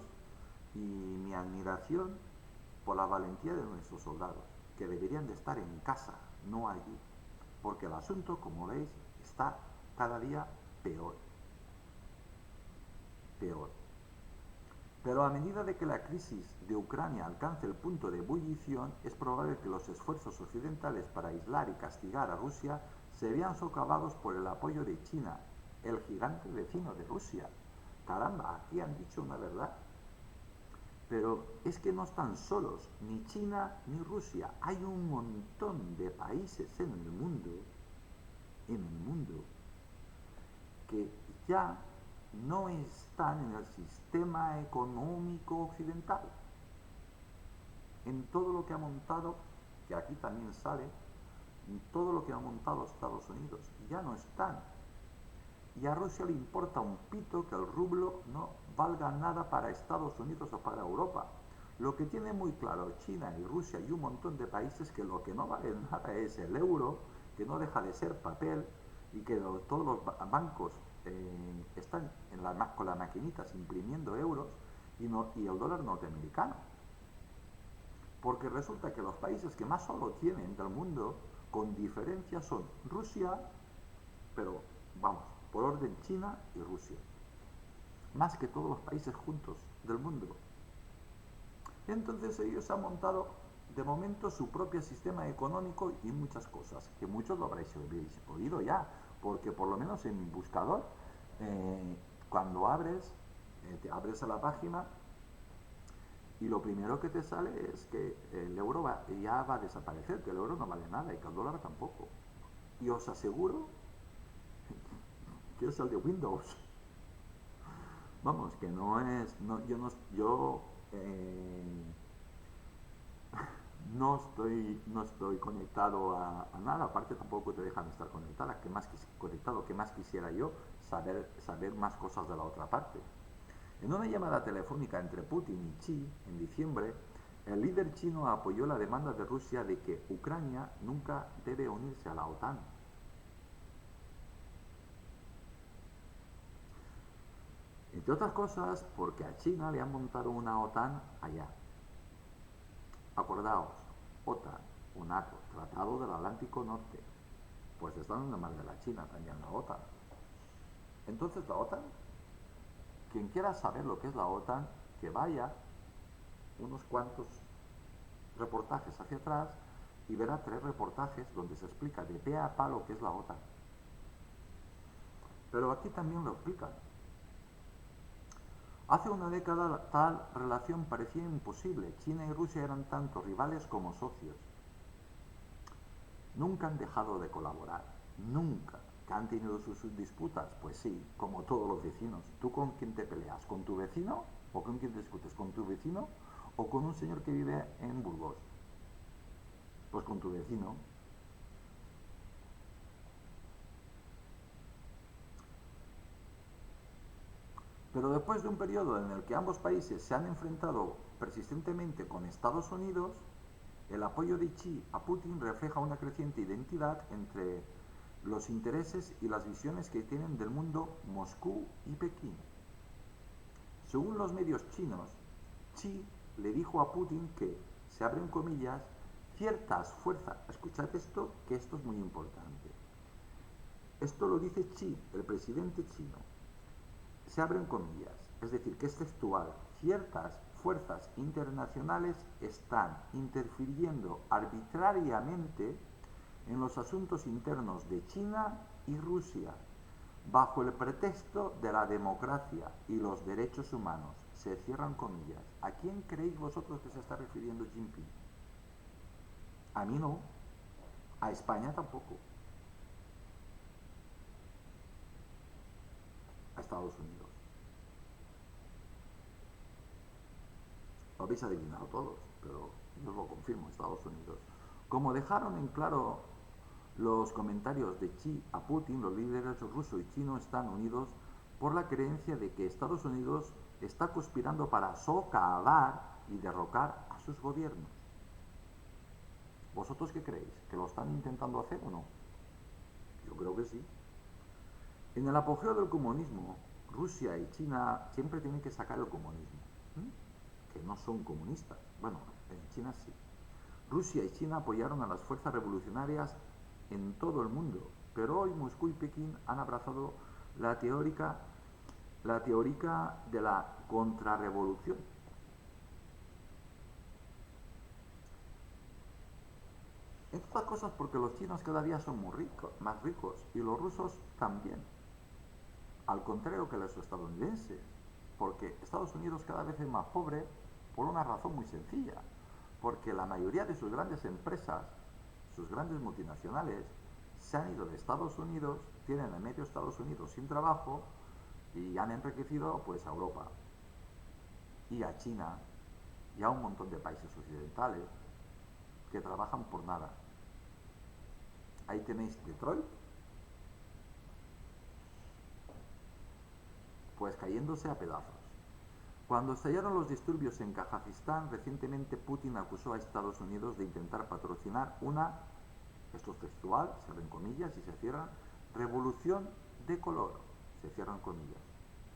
y mi admiración por la valentía de nuestros soldados, que deberían de estar en casa, no allí, porque el asunto, como veis, está cada día peor. Peor. Pero a medida de que la crisis de Ucrania alcance el punto de ebullición, es probable que los esfuerzos occidentales para aislar y castigar a Rusia se vean socavados por el apoyo de China, el gigante vecino de Rusia. Caramba, aquí han dicho una verdad. Pero es que no están solos, ni China ni Rusia. Hay un montón de países en el mundo, que ya no están en el sistema económico occidental. En todo lo que ha montado, que aquí también sale, en todo lo que ha montado Estados Unidos, ya no están. Y a Rusia le importa un pito que el rublo no valga nada para Estados Unidos o para Europa. Lo que tiene muy claro China y Rusia y un montón de países, que lo que no vale nada es el euro, que no deja de ser papel, y que todos los bancos están con las maquinitas imprimiendo euros, y el dólar norteamericano. Porque resulta que los países que más oro tienen del mundo, con diferencia, son Rusia, pero vamos, por orden China y Rusia. Más que todos los países juntos del mundo. Entonces ellos han montado de momento su propio sistema económico y muchas cosas, que muchos lo habréis oído ya, porque por lo menos en mi buscador, cuando te abres a la página, y lo primero que te sale es que el euro ya va a desaparecer, que el euro no vale nada y que el dólar tampoco. Y os aseguro que es el de Windows. Vamos, que no es... No, yo no estoy conectado a nada, aparte tampoco te dejan estar conectada, que más quisiera yo saber más cosas de la otra parte. En una llamada telefónica entre Putin y Xi en diciembre, el líder chino apoyó la demanda de Rusia de que Ucrania nunca debe unirse a la OTAN. Entre otras cosas, porque a China le han montado una OTAN allá. Acordaos, OTAN o NATO, Tratado del Atlántico Norte. Pues están en la mar de la China también la OTAN. Entonces la OTAN, quien quiera saber lo que es la OTAN, que vaya unos cuantos reportajes hacia atrás y verá 3 reportajes donde se explica de pe a pa lo que es la OTAN. Pero aquí también lo explican. Hace una década tal relación parecía imposible. China y Rusia eran tanto rivales como socios. Nunca han dejado de colaborar. Nunca. ¿Que han tenido sus disputas? Pues sí, como todos los vecinos. ¿Tú con quién te peleas? ¿Con tu vecino? ¿O con quién discutes? ¿Con tu vecino? ¿O con un señor que vive en Burgos? Pues con tu vecino. Pero después de un periodo en el que ambos países se han enfrentado persistentemente con Estados Unidos, el apoyo de Xi a Putin refleja una creciente identidad entre los intereses y las visiones que tienen del mundo Moscú y Pekín. Según los medios chinos, Xi le dijo a Putin que, se abren comillas, ciertas fuerzas, escuchad esto, que esto es muy importante. Esto lo dice Xi, el presidente chino. Se abren comillas, es decir, que es textual. Ciertas fuerzas internacionales están interfiriendo arbitrariamente en los asuntos internos de China y Rusia, bajo el pretexto de la democracia y los derechos humanos. Se cierran comillas. ¿A quién creéis vosotros que se está refiriendo Jinping? A mí no, a España tampoco, a Estados Unidos. Lo habéis adivinado todos, pero yo os lo confirmo, Estados Unidos. Como dejaron en claro los comentarios de Xi a Putin, los líderes ruso y chino están unidos por la creencia de que Estados Unidos está conspirando para socavar y derrocar a sus gobiernos. ¿Vosotros qué creéis? ¿Que lo están intentando hacer o no? Yo creo que sí. En el apogeo del comunismo, Rusia y China siempre tienen que sacar el comunismo, que no son comunistas. Bueno, en China sí. Rusia y China apoyaron a las fuerzas revolucionarias en todo el mundo, pero hoy Moscú y Pekín han abrazado la teórica de la contrarrevolución. Entre otras cosas porque los chinos cada día son más ricos y los rusos también, al contrario que los estadounidenses, porque Estados Unidos cada vez es más pobre por una razón muy sencilla, porque la mayoría de sus grandes empresas, sus grandes multinacionales, se han ido de Estados Unidos, tienen a medio Estados Unidos sin trabajo y han enriquecido pues a Europa y a China y a un montón de países occidentales que trabajan por nada. Ahí tenéis Detroit, pues cayéndose a pedazos. Cuando estallaron los disturbios en Kazajistán, recientemente Putin acusó a Estados Unidos de intentar patrocinar una, esto es textual, se abren comillas y se cierran, revolución de color, se cierran comillas.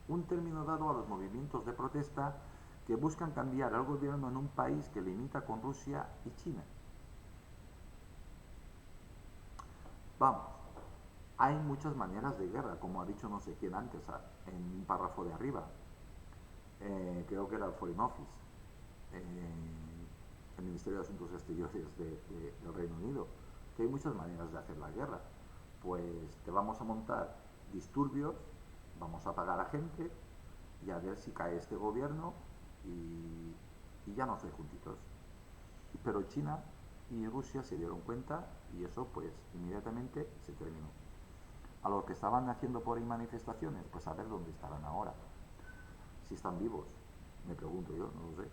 Un término dado a los movimientos de protesta que buscan cambiar al gobierno en un país que limita con Rusia y China. Vamos, hay muchas maneras de guerra, como ha dicho no sé quién antes, en un párrafo de arriba. Creo que era el Foreign Office, el Ministerio de Asuntos Exteriores del Reino Unido, que hay muchas maneras de hacer la guerra. Pues te vamos a montar disturbios, vamos a pagar a gente y a ver si cae este gobierno y ya no estoy juntitos. Pero China y Rusia se dieron cuenta y eso pues inmediatamente se terminó. A los que estaban haciendo por ahí manifestaciones, pues a ver dónde estarán ahora. Si están vivos, me pregunto yo, no lo sé.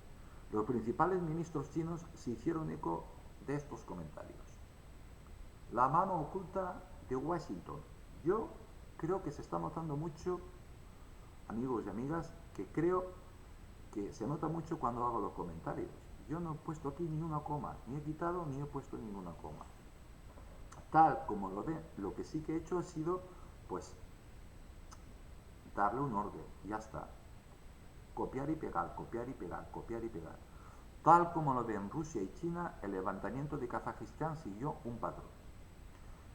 Los principales ministros chinos se hicieron eco de estos comentarios. La mano oculta de Washington. Yo creo que se está notando mucho, amigos y amigas, que creo que se nota mucho cuando hago los comentarios. Yo no he puesto aquí ni una coma, ni he quitado ni he puesto ninguna coma. Tal como lo ve, lo que sí que he hecho ha sido, pues, darle un orden, ya está. Copiar y pegar, copiar y pegar, copiar y pegar. Tal como lo ven Rusia y China, el levantamiento de Kazajistán siguió un patrón.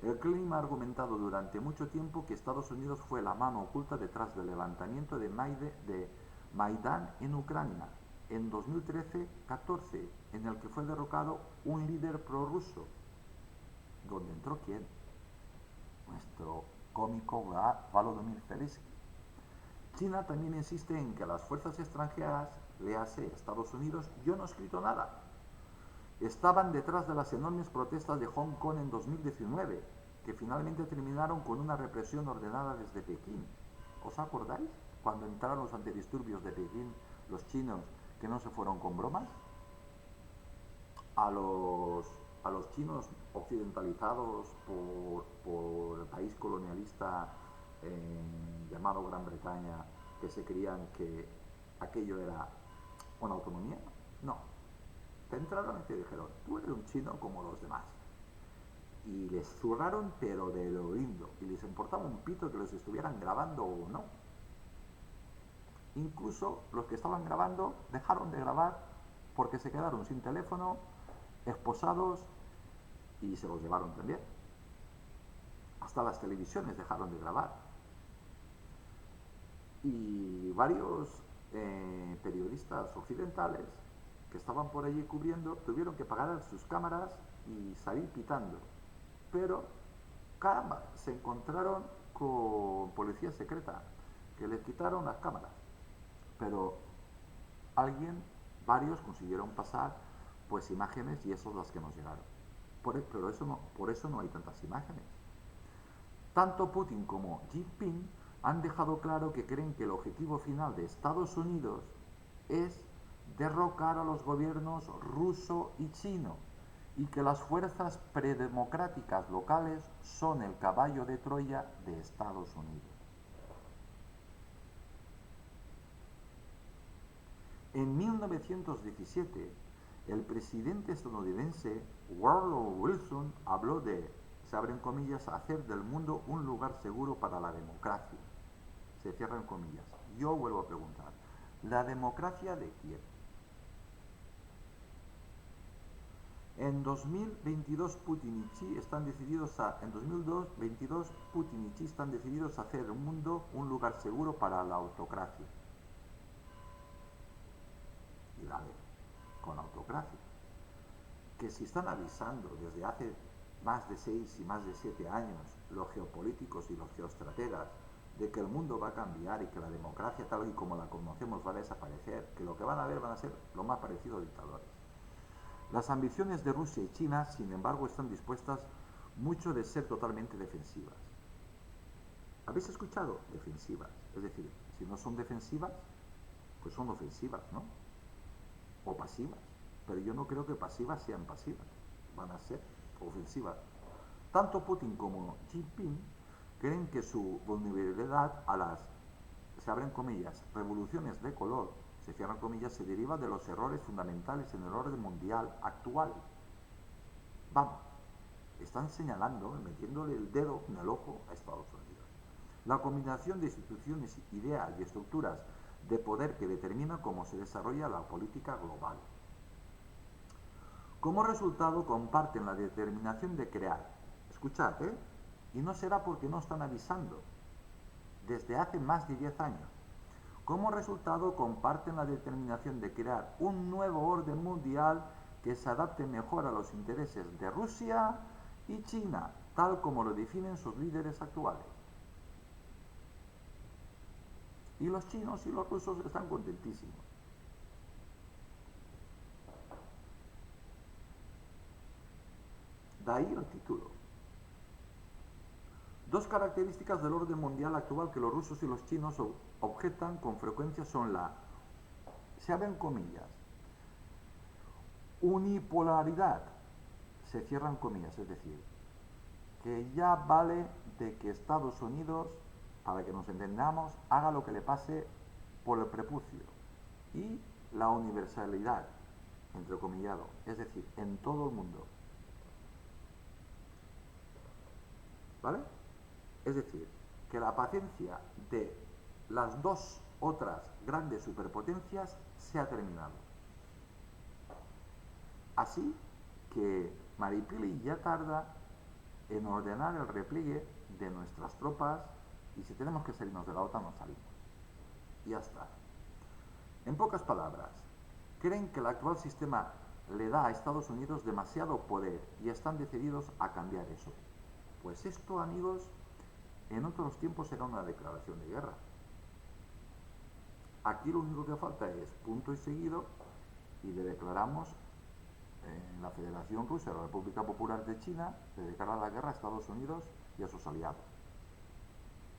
El Kremlin ha argumentado durante mucho tiempo que Estados Unidos fue la mano oculta detrás del levantamiento de Maidán en Ucrania en 2013-14, en el que fue derrocado un líder prorruso. ¿Dónde entró quién? Nuestro cómico Volodymyr Zelensky. China también insiste en que las fuerzas extranjeras, léase Estados Unidos, yo no he escrito nada, estaban detrás de las enormes protestas de Hong Kong en 2019, que finalmente terminaron con una represión ordenada desde Pekín. ¿Os acordáis? Cuando entraron los antidisturbios de Pekín, los chinos, que no se fueron con bromas. A los chinos occidentalizados por el país colonialista llamado Gran Bretaña, que se creían que aquello era una autonomía. No. Te entraron y te dijeron, tú eres un chino como los demás. Y les zurraron, pero de lo lindo. Y les importaba un pito que los estuvieran grabando o no. Incluso los que estaban grabando dejaron de grabar porque se quedaron sin teléfono, esposados, y se los llevaron también. Hasta las televisiones dejaron de grabar. Y varios periodistas occidentales que estaban por allí cubriendo tuvieron que pagar sus cámaras y salir pitando. Pero, caramba, se encontraron con policía secreta que les quitaron las cámaras. Pero varios consiguieron pasar pues imágenes y esas son las que nos llegaron. Pero por eso no hay tantas imágenes. Tanto Putin como Xi Jinping han dejado claro que creen que el objetivo final de Estados Unidos es derrocar a los gobiernos ruso y chino y que las fuerzas predemocráticas locales son el caballo de Troya de Estados Unidos. En 1917, el presidente estadounidense Woodrow Wilson habló de, se abren comillas, hacer del mundo un lugar seguro para la democracia. Se cierran comillas. Yo vuelvo a preguntar, ¿la democracia de quién? En 2022 Putin y Xi están decididos a hacer el mundo un lugar seguro para la autocracia. Y dale, con autocracia. Que si están avisando desde hace más de 6 y más de 7 años los geopolíticos y los geoestrategas de que el mundo va a cambiar y que la democracia tal y como la conocemos va a desaparecer, que lo que van a ver van a ser lo más parecido a dictadores. Las ambiciones de Rusia y China, sin embargo, están dispuestas mucho de ser totalmente defensivas. ¿Habéis escuchado? Defensivas. Es decir, si no son defensivas, pues son ofensivas, ¿no? O pasivas. Pero yo no creo que pasivas sean pasivas. Van a ser ofensivas. Tanto Putin como Xi Jinping creen que su vulnerabilidad a las, se abren comillas, revoluciones de color, se cierran comillas, se deriva de los errores fundamentales en el orden mundial actual. Vamos, están señalando, metiéndole el dedo en el ojo a Estados Unidos. La combinación de instituciones, ideas y estructuras de poder que determina cómo se desarrolla la política global. Como resultado, comparten la determinación de crear. Escuchad, y no será porque no están avisando. Desde hace más de 10 años. Como resultado, comparten la determinación de crear un nuevo orden mundial que se adapte mejor a los intereses de Rusia y China, tal como lo definen sus líderes actuales. Y los chinos y los rusos están contentísimos. De ahí el título. Dos características del orden mundial actual que los rusos y los chinos objetan con frecuencia son la, se abren comillas, unipolaridad, se cierran comillas, es decir, que ya vale de que Estados Unidos, para que nos entendamos, haga lo que le pase por el prepucio, y la universalidad, entrecomillado, es decir, en todo el mundo. ¿Vale? Es decir, que la paciencia de las dos otras grandes superpotencias se ha terminado. Así que Maripili ya tarda en ordenar el repliegue de nuestras tropas y si tenemos que salirnos de la OTAN nos salimos. Y ya está. En pocas palabras, creen que el actual sistema le da a Estados Unidos demasiado poder y están decididos a cambiar eso. Pues esto, amigos, en otros tiempos era una declaración de guerra. Aquí lo único que falta es punto y seguido y le declaramos en la Federación Rusa, la República Popular de China, le declara la guerra a Estados Unidos y a sus aliados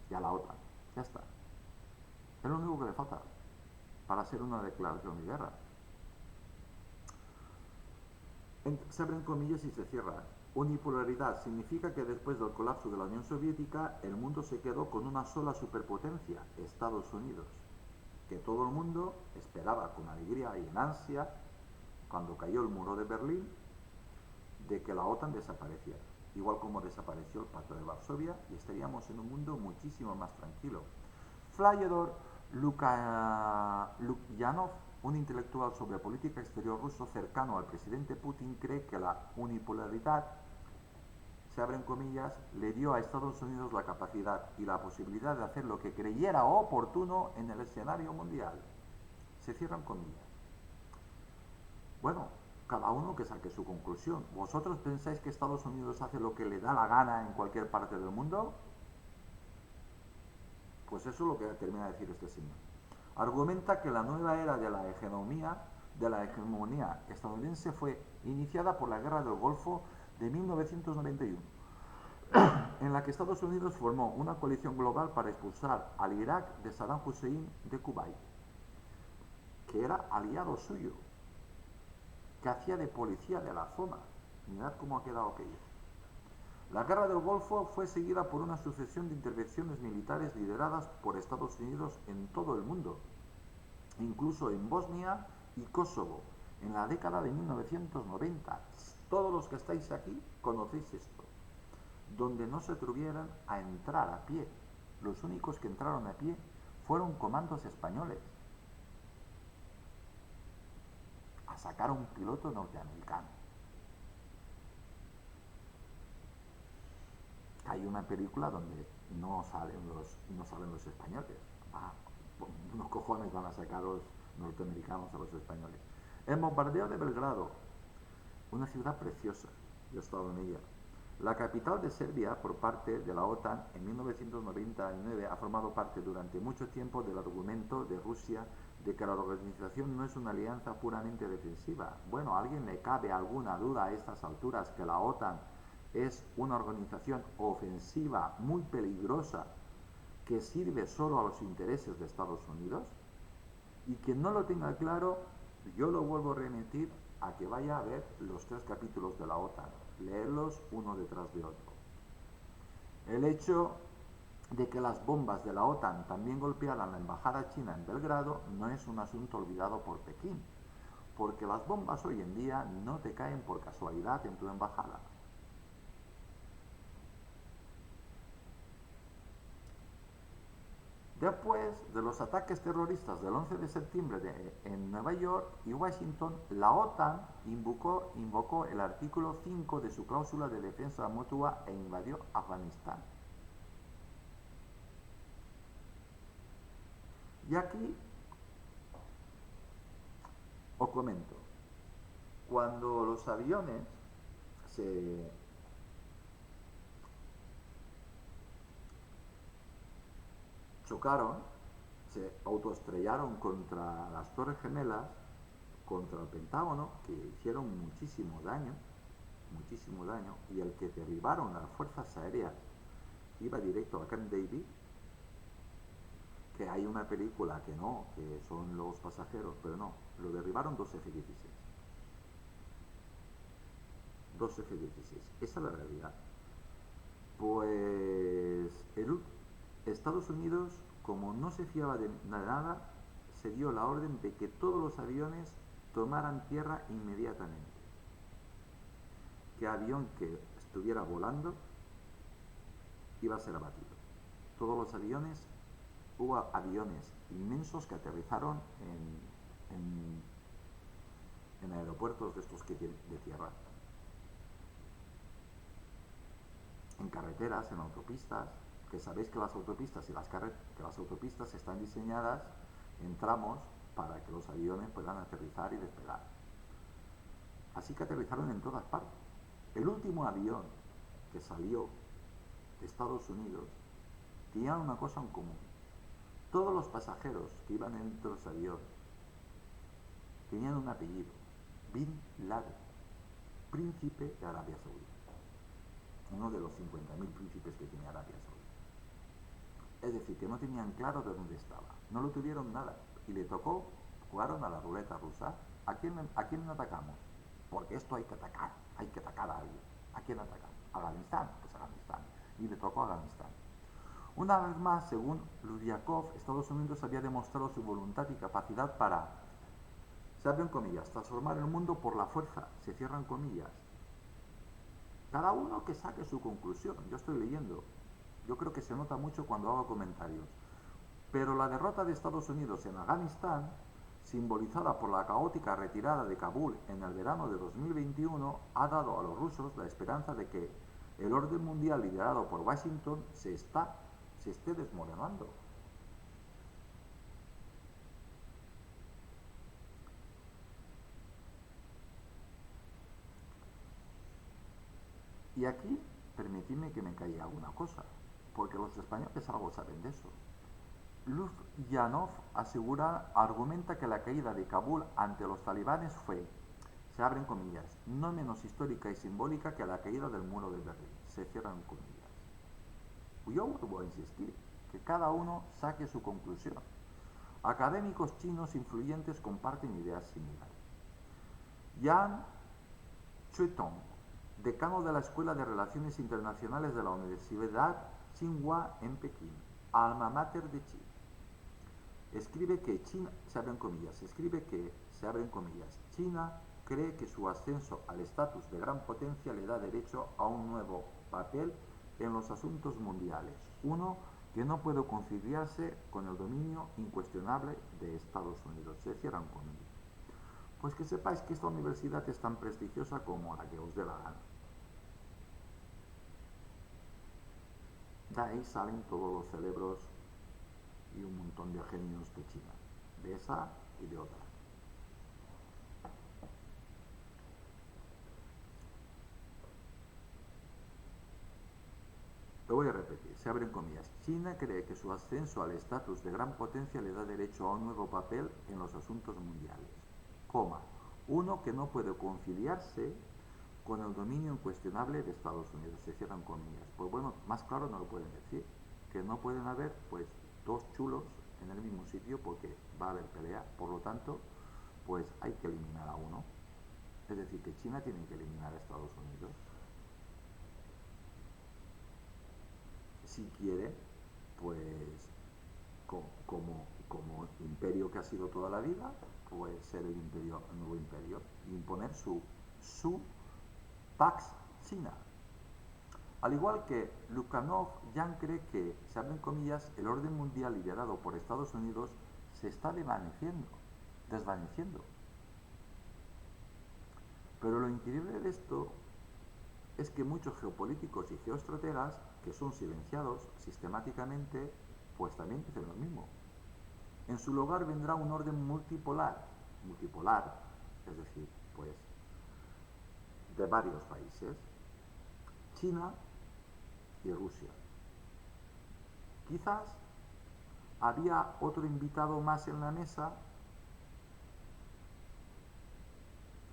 y a la OTAN. Ya está. Es lo único que le falta para hacer una declaración de guerra. Se abren comillas y se cierran. Unipolaridad significa que después del colapso de la Unión Soviética el mundo se quedó con una sola superpotencia, Estados Unidos. que todo el mundo esperaba con alegría y en ansia, cuando cayó el muro de Berlín, de que la OTAN desapareciera, igual como desapareció el Pacto de Varsovia, y estaríamos en un mundo muchísimo más tranquilo. Fyodor Lukyanov, un intelectual sobre política exterior ruso cercano al presidente Putin, cree que la unipolaridad, se abren comillas, le dio a Estados Unidos la capacidad y la posibilidad de hacer lo que creyera oportuno en el escenario mundial. Se cierran comillas. Bueno, cada uno que saque su conclusión. ¿Vosotros pensáis que Estados Unidos hace lo que le da la gana en cualquier parte del mundo? Pues eso es lo que termina de decir este señor. Argumenta que la nueva era de la hegemonía estadounidense fue iniciada por la Guerra del Golfo de 1991, en la que Estados Unidos formó una coalición global para expulsar al Irak de Saddam Hussein de Kuwait, que era aliado suyo, que hacía de policía de la zona. Mirad cómo ha quedado aquello. La Guerra del Golfo fue seguida por una sucesión de intervenciones militares lideradas por Estados Unidos en todo el mundo, incluso en Bosnia y Kosovo, en la década de 1990. Todos los que estáis aquí conocéis esto, donde no se atrevieron a entrar a pie. Los únicos que entraron a pie fueron comandos españoles a sacar a un piloto norteamericano. Hay una película donde no salen los españoles. Unos cojones van a sacar los norteamericanos a los españoles. El bombardeo de Belgrado, una ciudad preciosa, yo he estado en ella. La capital de Serbia, por parte de la OTAN, en 1999 ha formado parte durante mucho tiempo del argumento de Rusia de que la organización no es una alianza puramente defensiva. Bueno, ¿a alguien le cabe alguna duda a estas alturas que la OTAN es una organización ofensiva muy peligrosa que sirve solo a los intereses de Estados Unidos? Y quien no lo tenga claro, yo lo vuelvo a remitir a que vaya a ver los 3 capítulos de la OTAN, leerlos uno detrás de otro. El hecho de que las bombas de la OTAN también golpearan la embajada china en Belgrado no es un asunto olvidado por Pekín, porque las bombas hoy en día no te caen por casualidad en tu embajada. Después de los ataques terroristas del 11 de septiembre en Nueva York y Washington, la OTAN invocó el artículo 5 de su cláusula de defensa mutua e invadió Afganistán. Y aquí os comento, cuando los aviones se chocaron, se autoestrellaron contra las Torres Gemelas, contra el Pentágono, que hicieron muchísimo daño, y el que derribaron las fuerzas aéreas iba directo a Camp David, que hay una película que no, que son los pasajeros, pero no, lo derribaron dos F-16. Dos F-16, esa es la realidad. Pues Estados Unidos, como no se fiaba de nada, se dio la orden de que todos los aviones tomaran tierra inmediatamente. Que avión que estuviera volando iba a ser abatido. Todos los aviones, hubo aviones inmensos que aterrizaron en aeropuertos de estos que de tierra, en carreteras, en autopistas, que sabéis que las autopistas que las autopistas están diseñadas en tramos para que los aviones puedan aterrizar y despegar. Así que aterrizaron en todas partes. El último avión que salió de Estados Unidos tenía una cosa en común. Todos los pasajeros que iban dentro de ese avión tenían un apellido: Bin Laden, príncipe de Arabia Saudí. Uno de los 50.000 príncipes que tiene Arabia Saudí. Es decir, que no tenían claro de dónde estaba. No lo tuvieron nada. Y le tocó, jugaron a la ruleta rusa. ¿A quién atacamos? Porque esto hay que atacar a alguien. ¿A quién atacamos? ¿Afganistán? Pues Afganistán. Y le tocó a Afganistán. Una vez más, según Ludyakov, Estados Unidos había demostrado su voluntad y capacidad para, se abren comillas, transformar el mundo por la fuerza, se cierran comillas. Cada uno que saque su conclusión. Yo estoy leyendo. Yo creo que se nota mucho cuando hago comentarios. Pero la derrota de Estados Unidos en Afganistán, simbolizada por la caótica retirada de Kabul en el verano de 2021, ha dado a los rusos la esperanza de que el orden mundial liderado por Washington se esté desmoronando. Y aquí, permitidme que me calle alguna cosa, porque los españoles algo saben de eso. Lufyanov argumenta que la caída de Kabul ante los talibanes fue, se abren comillas, no menos histórica y simbólica que la caída del muro de Berlín, se cierran comillas. Yo vuelvo a insistir, que cada uno saque su conclusión. Académicos chinos influyentes comparten ideas similares. Yang Chuitong, decano de la Escuela de Relaciones Internacionales de la Universidad Tsinghua en Pekín, alma mater de Xi, escribe que China, se abren comillas, China cree que su ascenso al estatus de gran potencia le da derecho a un nuevo papel en los asuntos mundiales, uno que no puede conciliarse con el dominio incuestionable de Estados Unidos. Se cierran comillas. Pues que sepáis que esta universidad es tan prestigiosa como la que os dé la gana. De ahí salen todos los cerebros y un montón de genios de China, de esa y de otra. Lo voy a repetir, se abren comillas. China cree que su ascenso al estatus de gran potencia le da derecho a un nuevo papel en los asuntos mundiales, coma, uno que no puede conciliarse con el dominio incuestionable de Estados Unidos, se cierran comillas. Pues bueno, más claro no lo pueden decir, que no pueden haber pues dos chulos en el mismo sitio porque va a haber pelea, por lo tanto, pues hay que eliminar a uno. Es decir, que China tiene que eliminar a Estados Unidos si quiere, pues como imperio que ha sido toda la vida, pues ser el nuevo imperio y imponer su Pax China. Al igual que Lukyanov, Yang cree que, se abren comillas, el orden mundial liderado por Estados Unidos se está desvaneciendo. Pero lo increíble de esto es que muchos geopolíticos y geoestrategas, que son silenciados sistemáticamente, pues también dicen lo mismo. En su lugar vendrá un orden multipolar, es decir, pues de varios países, China y Rusia. Quizás había otro invitado más en la mesa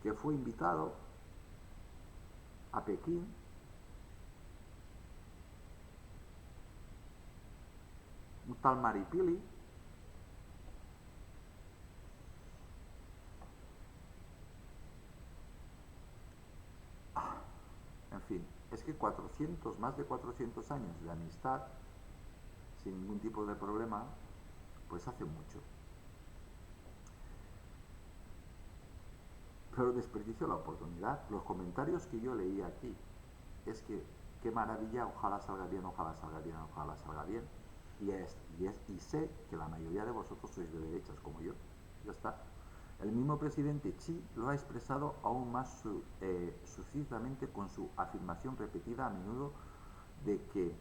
que fue invitado a Pekín, un tal Maripili, en fin, es que más de 400 años de amistad, sin ningún tipo de problema, pues hace mucho. Pero desperdicio la oportunidad. Los comentarios que yo leí aquí es que qué maravilla, ojalá salga bien, ojalá salga bien, ojalá salga bien. Y sé que la mayoría de vosotros sois de derechas como yo. Ya está. El mismo presidente Xi lo ha expresado aún más sucintamente con su afirmación repetida a menudo de que,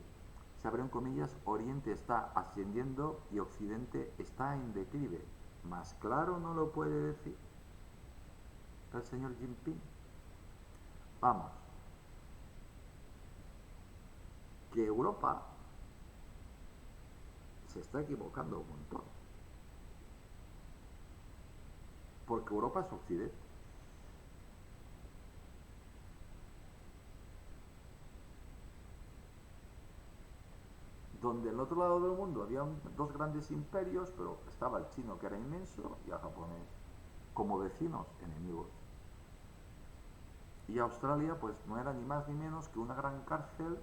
se abren comillas, Oriente está ascendiendo y Occidente está en declive. Más claro no lo puede decir el señor Jinping. Vamos, que Europa se está equivocando un montón. Porque Europa es Occidente. Donde en el otro lado del mundo había dos grandes imperios, pero estaba el chino que era inmenso y el japonés como vecinos enemigos. Y Australia pues no era ni más ni menos que una gran cárcel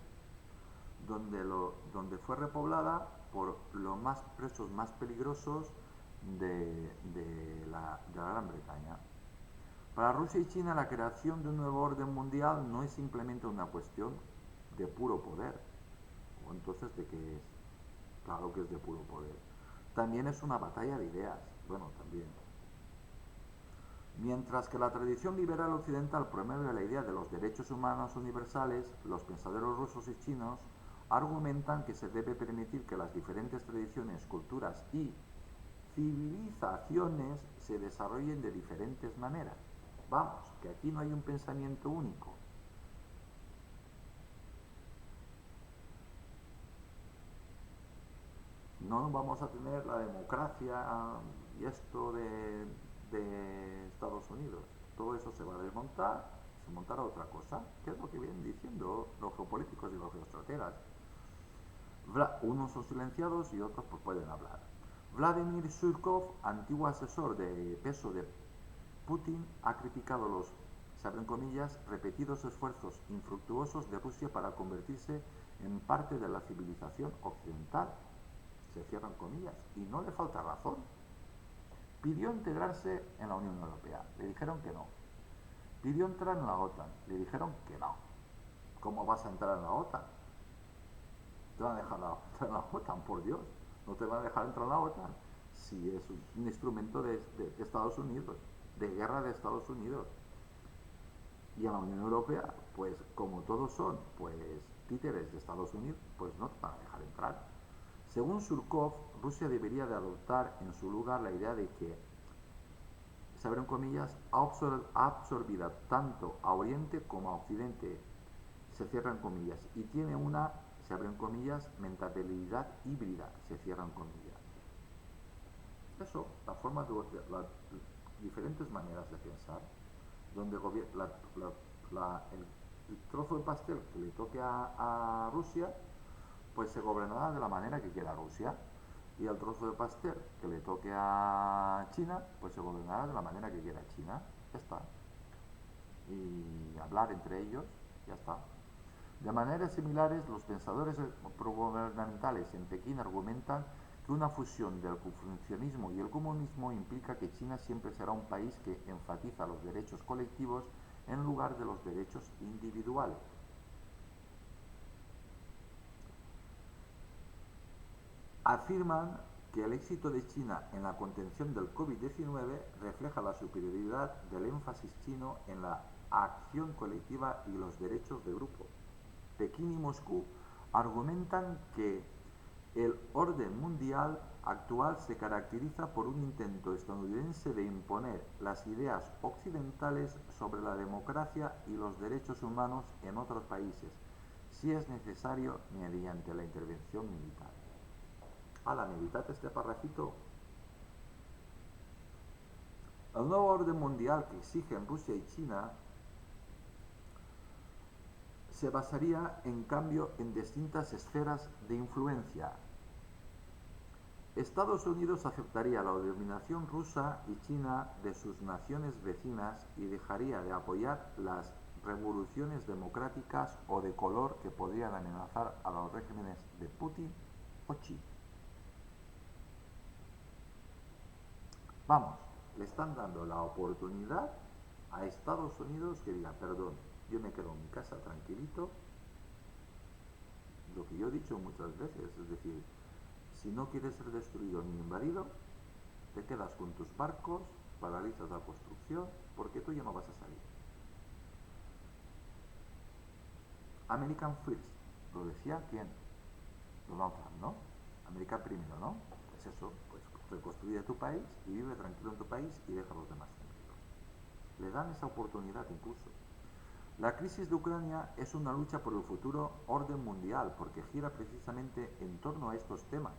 donde fue repoblada por los más presos más peligrosos de la Gran Bretaña. Para Rusia y China, la creación de un nuevo orden mundial no es simplemente una cuestión de puro poder. ¿O entonces de qué es? Claro que es de puro poder. También es una batalla de ideas. Bueno, también. Mientras que la tradición liberal occidental promueve la idea de los derechos humanos universales, los pensadores rusos y chinos argumentan que se debe permitir que las diferentes tradiciones, culturas y civilizaciones se desarrollen de diferentes maneras. Vamos, que aquí no hay un pensamiento único. No vamos a tener la democracia y esto de Estados Unidos. Todo eso se va a desmontar, se montará otra cosa, que es lo que vienen diciendo los geopolíticos y los geoestrategas. Unos son silenciados y otros pues pueden hablar. Vladimir Surkov, antiguo asesor de peso de Putin, ha criticado los, se abren comillas, repetidos esfuerzos infructuosos de Rusia para convertirse en parte de la civilización occidental, se cierran comillas, y no le falta razón. Pidió integrarse en la Unión Europea, le dijeron que no. Pidió entrar en la OTAN, le dijeron que no. ¿Cómo vas a entrar en la OTAN? ¿Te van a dejar entrar en la OTAN? Por Dios, no te van a dejar entrar en la OTAN si es un instrumento de Estados Unidos, de guerra de Estados Unidos. Y en la Unión Europea, pues como todos son pues títeres de Estados Unidos, pues no te van a dejar entrar. Según Surkov, Rusia debería de adoptar en su lugar la idea de que, se abren comillas, ha absorbido tanto a Oriente como a Occidente, se cierran comillas, y tiene una, se abren comillas, mentalidad híbrida, se cierran comillas. Eso, la forma de las diferentes maneras de pensar, donde el trozo de pastel que le toque a Rusia, pues se gobernará de la manera que quiera Rusia. Y el trozo de pastel que le toque a China, pues se gobernará de la manera que quiera China. Ya está. Y hablar entre ellos, ya está. De maneras similares, los pensadores progubernamentales en Pekín argumentan que una fusión del confucianismo y el comunismo implica que China siempre será un país que enfatiza los derechos colectivos en lugar de los derechos individuales. Afirman que el éxito de China en la contención del COVID-19 refleja la superioridad del énfasis chino en la acción colectiva y los derechos de grupo. Pekín y Moscú argumentan que el orden mundial actual se caracteriza por un intento estadounidense de imponer las ideas occidentales sobre la democracia y los derechos humanos en otros países, si es necesario mediante la intervención militar. La meditate este parrafito. El nuevo orden mundial que exigen Rusia y China se basaría en cambio en distintas esferas de influencia. Estados Unidos aceptaría la dominación rusa y China de sus naciones vecinas y dejaría de apoyar las revoluciones democráticas o de color que podrían amenazar a los regímenes de Putin o Xi. Vamos, le están dando la oportunidad a Estados Unidos que diga, perdón, yo me quedo en mi casa tranquilito, lo que yo he dicho muchas veces, es decir, si no quieres ser destruido ni invadido, te quedas con tus barcos, paralizas la construcción, porque tú ya no vas a salir. American First, lo decía quién, Donald Trump, ¿no? América primero, ¿no? Pues eso, pues reconstruye tu país y vive tranquilo en tu país y deja a los demás tranquilos. Le dan esa oportunidad incluso. La crisis de Ucrania es una lucha por el futuro orden mundial porque gira precisamente en torno a estos temas.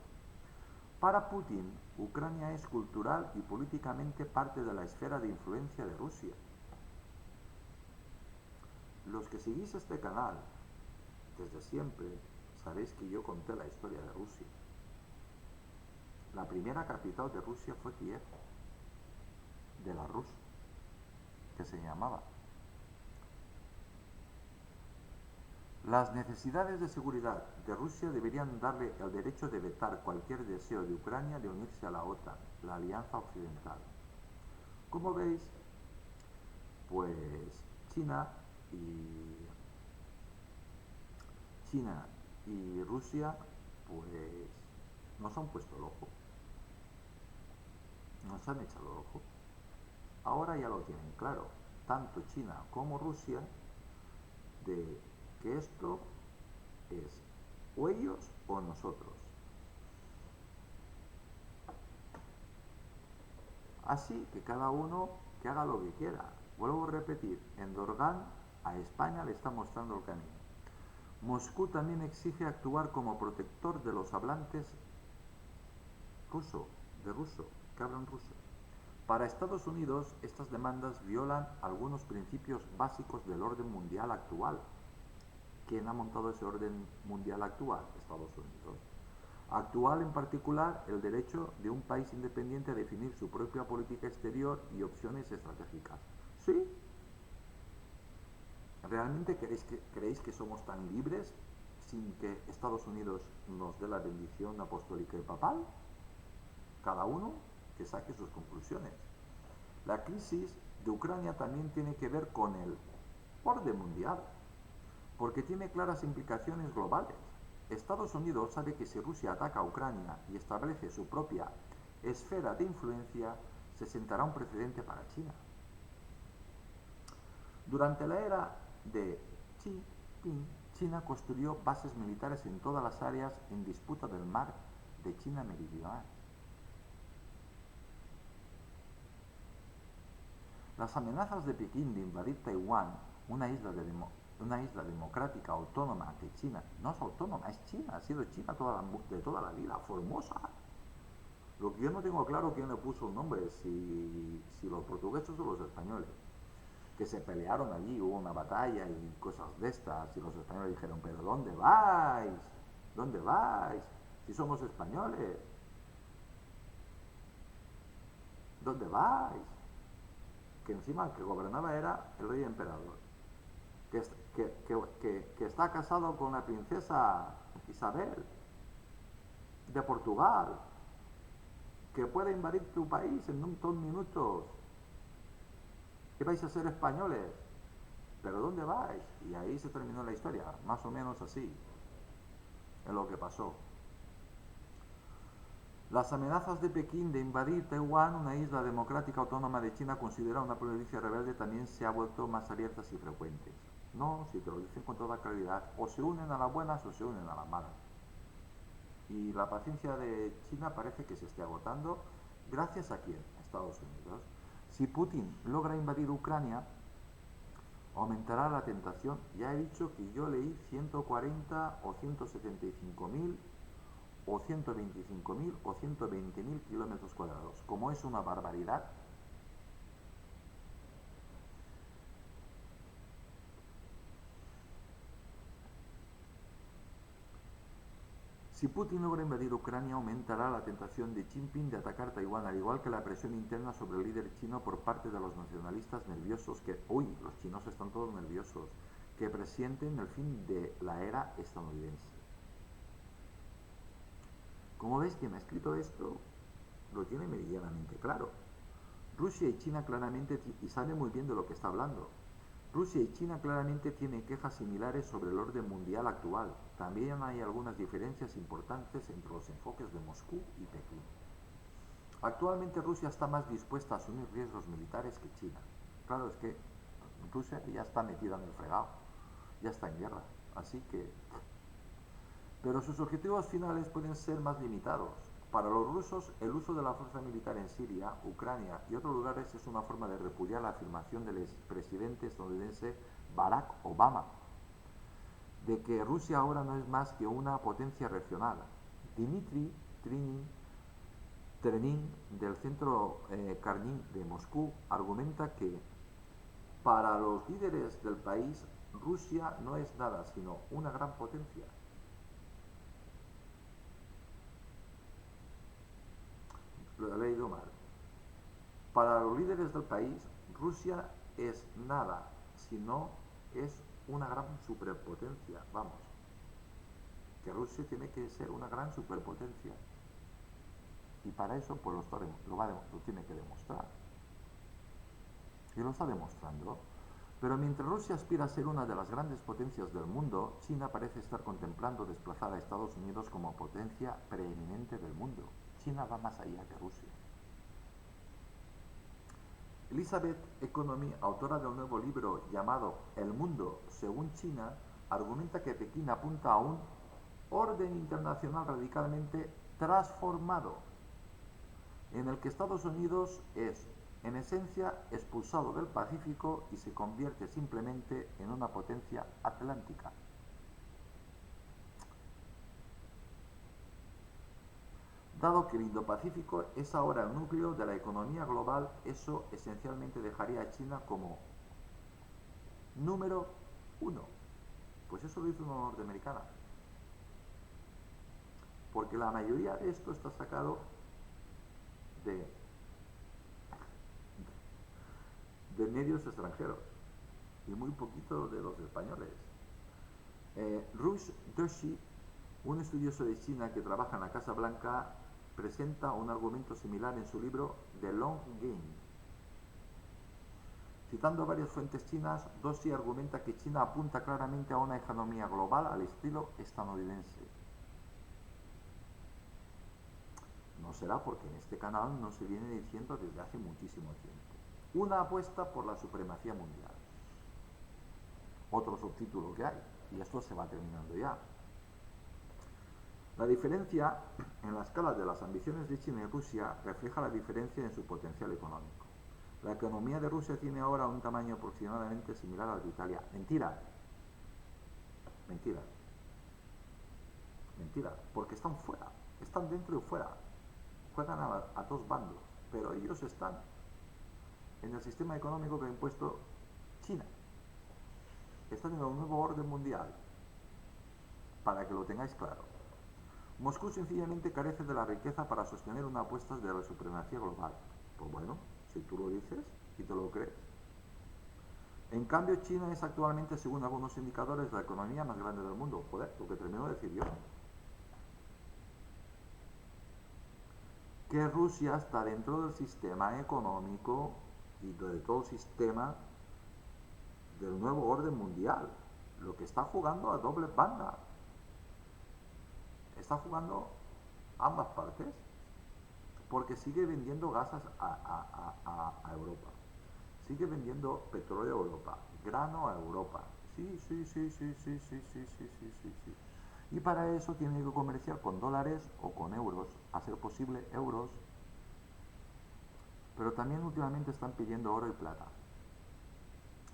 Para Putin, Ucrania es cultural y políticamente parte de la esfera de influencia de Rusia. Los que seguís este canal desde siempre sabéis que yo conté la historia de Rusia. La primera capital de Rusia fue Kiev, de la Rus, que se llamaba. Las necesidades de seguridad de Rusia deberían darle el derecho de vetar cualquier deseo de Ucrania de unirse a la OTAN, la Alianza Occidental. Como veis, pues China y China y Rusia pues nos han puesto el ojo, nos han echado el ojo. Ahora ya lo tienen claro, tanto China como Rusia, de que esto es o ellos o nosotros. Así que cada uno que haga lo que quiera. Vuelvo a repetir, Erdogan a España le está mostrando el camino. Moscú también exige actuar como protector de los hablantes ruso, que hablan ruso. Para Estados Unidos, estas demandas violan algunos principios básicos del orden mundial actual. ¿Quién ha montado ese orden mundial actual? Estados Unidos. Actual en particular el derecho de un país independiente a definir su propia política exterior y opciones estratégicas. ¿Sí? ¿Realmente creéis que somos tan libres sin que Estados Unidos nos dé la bendición apostólica y papal? Cada uno que saque sus conclusiones. La crisis de Ucrania también tiene que ver con el orden mundial, porque tiene claras implicaciones globales. Estados Unidos sabe que si Rusia ataca a Ucrania y establece su propia esfera de influencia, se sentará un precedente para China. Durante la era de Xi Jinping, China construyó bases militares en todas las áreas en disputa del mar de China Meridional. Las amenazas de Pekín de invadir Taiwán, una isla democrática autónoma de China, no es autónoma, es China, ha sido China de toda la vida, Formosa. Lo que yo no tengo claro quién le puso el nombre, si los portugueses o los españoles, que se pelearon allí, hubo una batalla y cosas de estas, y los españoles dijeron, pero ¿dónde vais? ¿Dónde vais? Si somos españoles, ¿dónde vais? Que encima el que gobernaba era el rey emperador, que está casado con la princesa Isabel de Portugal, que puede invadir tu país en 2 minutos, que vais a ser españoles, pero ¿dónde vais? Y ahí se terminó la historia, más o menos así, es lo que pasó. Las amenazas de Pekín de invadir Taiwán, una isla democrática autónoma de China considerada una provincia rebelde, también se ha vuelto más abiertas y frecuentes. No, si te lo dicen con toda claridad, o se unen a las buenas o se unen a las malas. Y la paciencia de China parece que se esté agotando. ¿Gracias a quién? A Estados Unidos. Si Putin logra invadir Ucrania, aumentará la tentación. Ya he dicho que yo leí 140 o 175.000 o 125.000 o 120.000 kilómetros cuadrados. Como es una barbaridad. Si Putin logra invadir Ucrania, aumentará la tentación de Xi Jinping de atacar Taiwán, al igual que la presión interna sobre el líder chino por parte de los nacionalistas nerviosos los chinos están todos nerviosos, que presienten el fin de la era estadounidense. Como veis, quien ha escrito esto lo tiene meridianamente claro. Rusia y China claramente, y sabe muy bien de lo que está hablando. Rusia y China claramente tienen quejas similares sobre el orden mundial actual. También hay algunas diferencias importantes entre los enfoques de Moscú y Pekín. Actualmente Rusia está más dispuesta a asumir riesgos militares que China. Claro, es que Rusia ya está metida en el fregado, ya está en guerra, así que... Pero sus objetivos finales pueden ser más limitados. Para los rusos, el uso de la fuerza militar en Siria, Ucrania y otros lugares es una forma de repudiar la afirmación del expresidente estadounidense Barack Obama de que Rusia ahora no es más que una potencia regional. Dmitry Trenin del centro Karnin de Moscú argumenta que para los líderes del país Rusia no es nada sino una gran potencia. Lo he leído mal. Para los líderes del país, Rusia es nada, sino es una gran superpotencia, vamos, que Rusia tiene que ser una gran superpotencia. Y para eso pues lo tiene que demostrar. Y lo está demostrando. Pero mientras Rusia aspira a ser una de las grandes potencias del mundo, China parece estar contemplando desplazar a Estados Unidos como potencia preeminente del mundo. China va más allá que Rusia. Elizabeth Economy, autora del nuevo libro llamado El mundo según China, argumenta que Pekín apunta a un orden internacional radicalmente transformado, en el que Estados Unidos es, en esencia, expulsado del Pacífico y se convierte simplemente en una potencia atlántica. Dado que el Indo-Pacífico es ahora el núcleo de la economía global, eso esencialmente dejaría a China como número uno. Pues eso lo hizo una norteamericana. Porque la mayoría de esto está sacado de, de medios extranjeros y muy poquito de los españoles. Rush Doshi, un estudioso de China que trabaja en la Casa Blanca, presenta un argumento similar en su libro The Long Game. Citando varias fuentes chinas, Doshi argumenta que China apunta claramente a una economía global al estilo estadounidense. No será porque en este canal no se viene diciendo desde hace muchísimo tiempo. Una apuesta por la supremacía mundial. Otro subtítulo que hay, y esto se va terminando ya. La diferencia en la escala de las ambiciones de China y Rusia refleja la diferencia en su potencial económico. La economía de Rusia tiene ahora un tamaño aproximadamente similar al de Italia. Mentira. Mentira. Mentira. Porque están fuera. Están dentro y fuera. Juegan a dos bandos. Pero ellos están en el sistema económico que ha impuesto China. Están en el nuevo orden mundial. Para que lo tengáis claro. Moscú sencillamente carece de la riqueza para sostener una apuesta de la supremacía global. Pues bueno, si tú lo dices y te lo crees. En cambio, China es actualmente, según algunos indicadores, la economía más grande del mundo. Joder, lo que termino de decir yo. Que Rusia está dentro del sistema económico y de todo el sistema del nuevo orden mundial. Lo que está jugando a doble banda. Está jugando ambas partes porque sigue vendiendo gases a Europa. Sigue vendiendo petróleo a Europa, grano a Europa. Sí. Y para eso tiene que comerciar con dólares o con euros, a ser posible euros. Pero también últimamente están pidiendo oro y plata.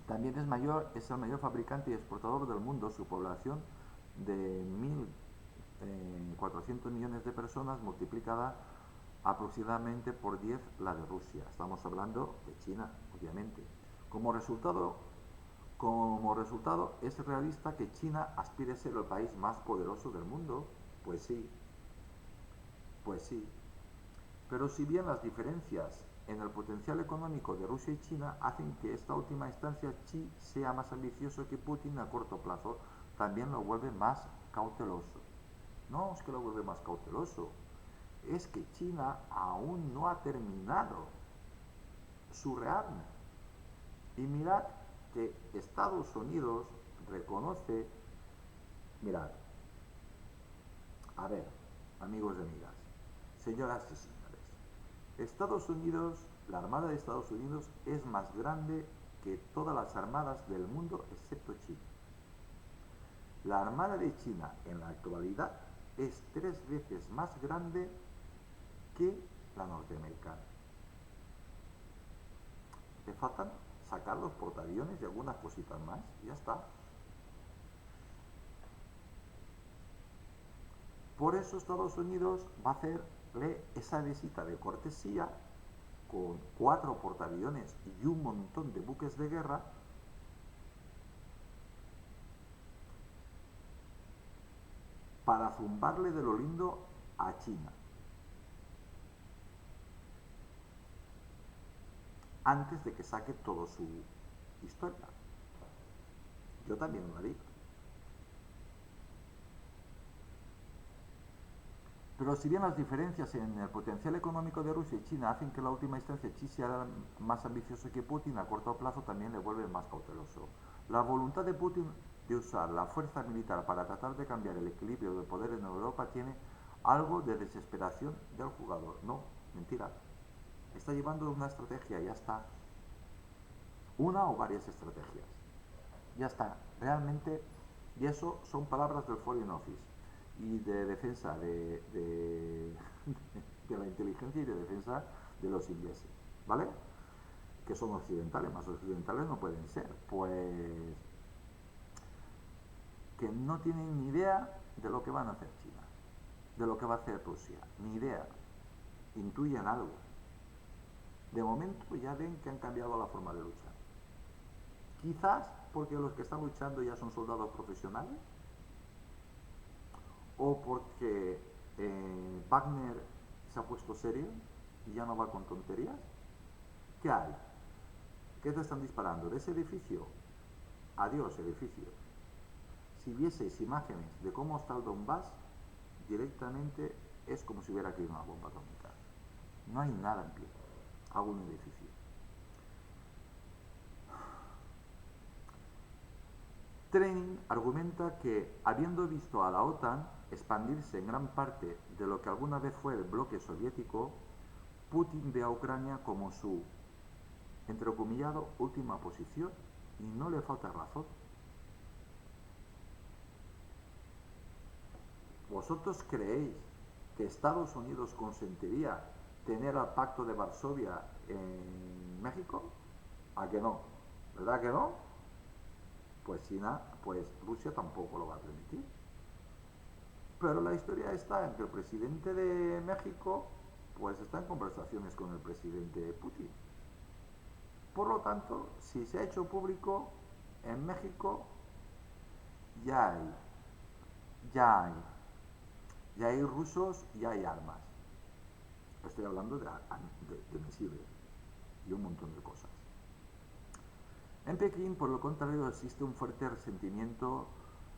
También es el mayor fabricante y exportador del mundo. Su población de 1.400 millones de personas multiplicada aproximadamente por 10 la de Rusia. Estamos hablando de China, obviamente. Como resultado, es realista que China aspire a ser el país más poderoso del mundo. Pues sí. Pero si bien las diferencias en el potencial económico de Rusia y China hacen que esta última instancia Xi sea más ambicioso que Putin a corto plazo, también lo vuelve más cauteloso. No es que lo vuelve más cauteloso, es que China aún no ha terminado su rearme. Y mirad que Estados Unidos reconoce, mirad, a ver, amigos y amigas, señoras y señores, Estados Unidos, la Armada de Estados Unidos es más grande que todas las armadas del mundo excepto China. La Armada de China en la actualidad es 3 veces más grande que la norteamericana. Le faltan sacar los portaaviones y algunas cositas más y ya está. Por eso Estados Unidos va a hacerle esa visita de cortesía con 4 portaaviones y un montón de buques de guerra para zumbarle de lo lindo a China. Antes de que saque toda su historia. Yo también lo haría. Pero si bien las diferencias en el potencial económico de Rusia y China hacen que en la última instancia Xi sea más ambicioso que Putin, a corto plazo también le vuelve más cauteloso. La voluntad de Putin de usar la fuerza militar para tratar de cambiar el equilibrio de poder en Europa tiene algo de desesperación del jugador. No, mentira. Está llevando una estrategia, ya está. Una o varias estrategias. Ya está. Realmente, y eso son palabras del Foreign Office y de defensa de la inteligencia y de defensa de los ingleses, ¿vale? Que son occidentales, más occidentales no pueden ser, pues que no tienen ni idea de lo que van a hacer China, de lo que va a hacer Rusia, ni idea, intuyen algo. De momento ya ven que han cambiado la forma de luchar. Quizás porque los que están luchando ya son soldados profesionales, o porque Wagner se ha puesto serio y ya no va con tonterías. ¿Qué hay? ¿Qué te están disparando? ¿De ese edificio? Adiós, edificio. Si vieseis imágenes de cómo está el Donbass, directamente es como si hubiera caído una bomba atómica. No hay nada en pie. Hago un edificio. Training argumenta que, habiendo visto a la OTAN expandirse en gran parte de lo que alguna vez fue el bloque soviético, Putin ve a Ucrania como su, entrecomillado, última posición, y no le falta razón. ¿Vosotros creéis que Estados Unidos consentiría tener al Pacto de Varsovia en México? ¿A que no? ¿Verdad que no? Pues China, pues Rusia tampoco lo va a permitir. Pero la historia está en que el presidente de México pues está en conversaciones con el presidente Putin. Por lo tanto, si se ha hecho público, en México ya hay, ya hay, ya hay rusos, ya hay armas. Estoy hablando de misiles y un montón de cosas. En Pekín, por lo contrario, existe un fuerte resentimiento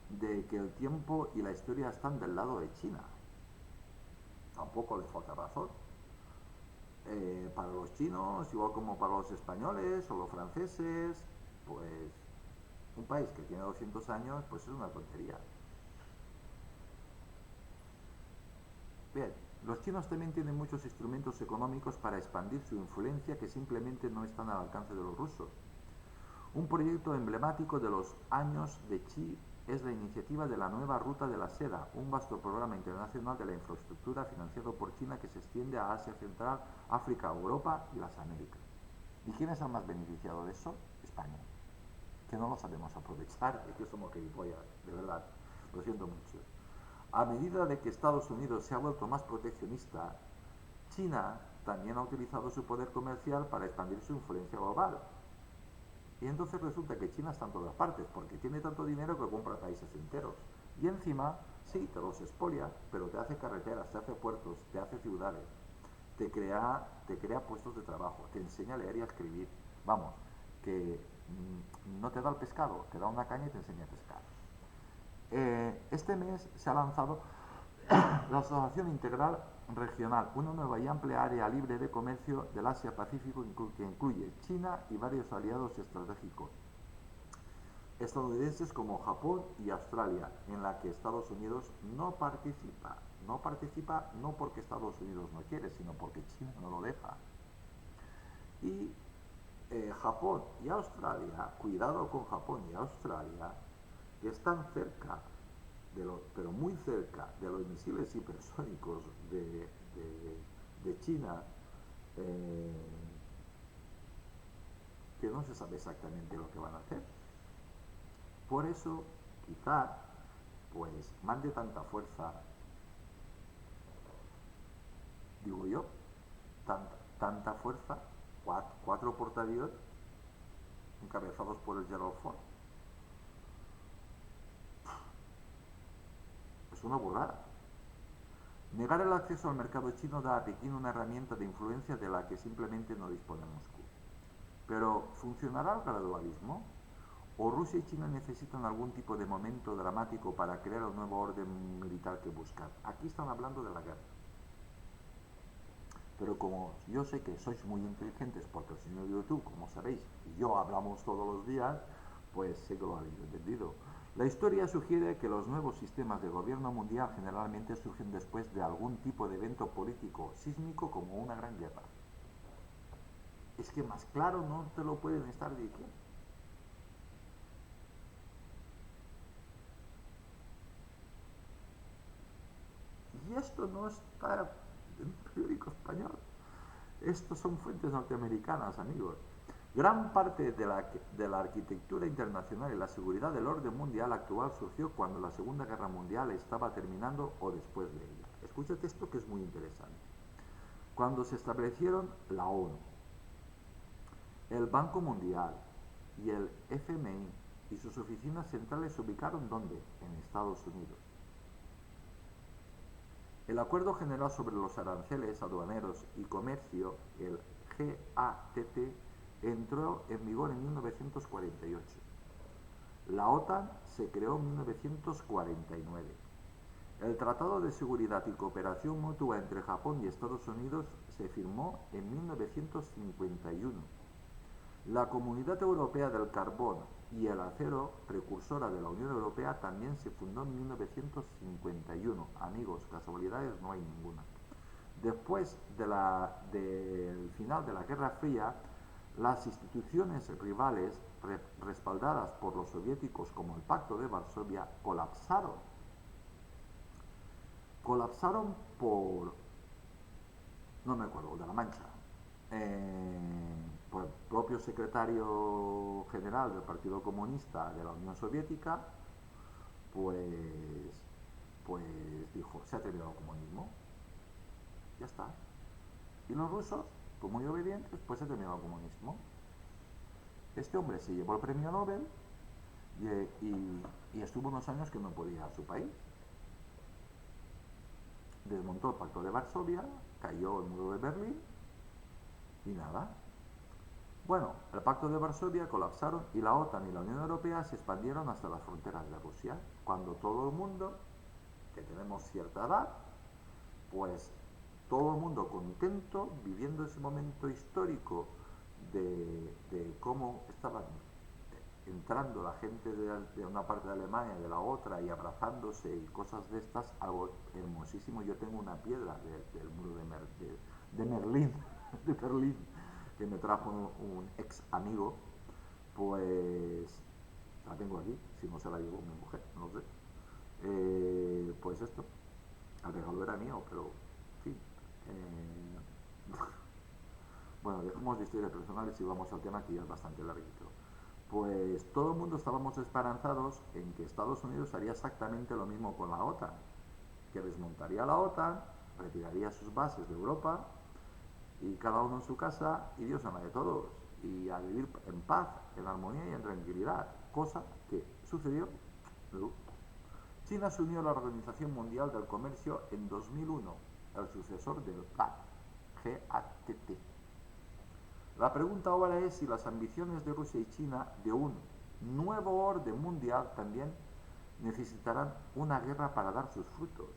de que el tiempo y la historia están del lado de China. Tampoco les falta razón. Para los chinos, igual como para los españoles o los franceses, pues un país que tiene 200 años, pues es una tontería. Bien, los chinos también tienen muchos instrumentos económicos para expandir su influencia que simplemente no están al alcance de los rusos. Un proyecto emblemático de los años de Xi es la iniciativa de la Nueva Ruta de la Seda, un vasto programa internacional de la infraestructura financiado por China que se extiende a Asia Central, África, Europa y las Américas. ¿Y quiénes han más beneficiado de eso? España, que no lo sabemos aprovechar y que somos gilipollas, de verdad, lo siento mucho. A medida de que Estados Unidos se ha vuelto más proteccionista, China también ha utilizado su poder comercial para expandir su influencia global. Y entonces resulta que China está en todas partes, porque tiene tanto dinero que compra países enteros. Y encima, sí, te los expolia, pero te hace carreteras, te hace puertos, te hace ciudades, te crea puestos de trabajo, te enseña a leer y a escribir. Vamos, que no te da el pescado, te da una caña y te enseña a pescar. Este mes se ha lanzado la Asociación Integral Regional, una nueva y amplia área libre de comercio del Asia-Pacífico que incluye China y varios aliados estratégicos estadounidenses como Japón y Australia, en la que Estados Unidos no participa. No participa no porque Estados Unidos no quiere, sino porque China no lo deja. Y Japón y Australia, cuidado con Japón y Australia, que están cerca pero muy cerca de los misiles hipersónicos de China, que no se sabe exactamente lo que van a hacer. Por eso, quizá, pues mande tanta fuerza, digo yo, tanta fuerza, cuatro portaaviones encabezados por el Gerald Ford. Es una burrada. Negar el acceso al mercado chino da a Pekín una herramienta de influencia de la que simplemente no dispone Moscú. Pero, ¿funcionará el gradualismo? ¿O Rusia y China necesitan algún tipo de momento dramático para crear un nuevo orden militar que buscan? Aquí están hablando de la guerra. Pero como yo sé que sois muy inteligentes, porque el señor YouTube, como sabéis, y yo hablamos todos los días, pues sé que lo habéis entendido. La historia sugiere que los nuevos sistemas de gobierno mundial generalmente surgen después de algún tipo de evento político sísmico como una gran guerra. Es que más claro no te lo pueden estar diciendo. Y esto no está en un periódico español. Estos son fuentes norteamericanas, amigos. Gran parte de la arquitectura internacional y la seguridad del orden mundial actual surgió cuando la Segunda Guerra Mundial estaba terminando o después de ella. Escúchate esto que es muy interesante. Cuando se establecieron la ONU, el Banco Mundial y el FMI y sus oficinas centrales se ubicaron ¿dónde? En Estados Unidos. El Acuerdo General sobre los Aranceles Aduaneros y Comercio, el GATT, entró en vigor en 1948. La OTAN se creó en 1949. El Tratado de Seguridad y Cooperación Mutua entre Japón y Estados Unidos se firmó en 1951. La Comunidad Europea del Carbón y el Acero, precursora de la Unión Europea, también se fundó en 1951. Amigos, casualidades no hay ninguna. Después del final de la Guerra Fría, las instituciones rivales, respaldadas por los soviéticos como el Pacto de Varsovia, colapsaron. Colapsaron por, no me acuerdo, de la Mancha, por el propio secretario general del Partido Comunista de la Unión Soviética, pues, pues dijo, se ha terminado el comunismo, ya está. Y los rusos, pues muy obedientes, pues se ha terminado el comunismo. Este hombre se llevó el premio Nobel y estuvo unos años que no podía ir a su país. Desmontó el Pacto de Varsovia, cayó el muro de Berlín y nada. Bueno, el Pacto de Varsovia colapsaron y la OTAN y la Unión Europea se expandieron hasta las fronteras de Rusia, cuando todo el mundo, que tenemos cierta edad, pues todo el mundo contento, viviendo ese momento histórico de cómo estaban entrando la gente de una parte de Alemania y de la otra y abrazándose y cosas de estas, algo hermosísimo. Yo tengo una piedra del muro de Merlín, de Berlín, que me trajo un ex amigo, pues la tengo aquí, si no se la llevó mi mujer, no sé. Pues esto, el regalo era mío, pero en fin. Bueno, dejemos de historias personales y vamos al tema que ya es bastante larguito. Pues todo el mundo estábamos esperanzados en que Estados Unidos haría exactamente lo mismo con la OTAN, que desmontaría la OTAN, retiraría sus bases de Europa y cada uno en su casa y Dios en la de todos y a vivir en paz, en armonía y en tranquilidad, cosa que sucedió. China se unió a la Organización Mundial del Comercio en 2001, el sucesor del GATT. La pregunta ahora es si las ambiciones de Rusia y China de un nuevo orden mundial también necesitarán una guerra para dar sus frutos.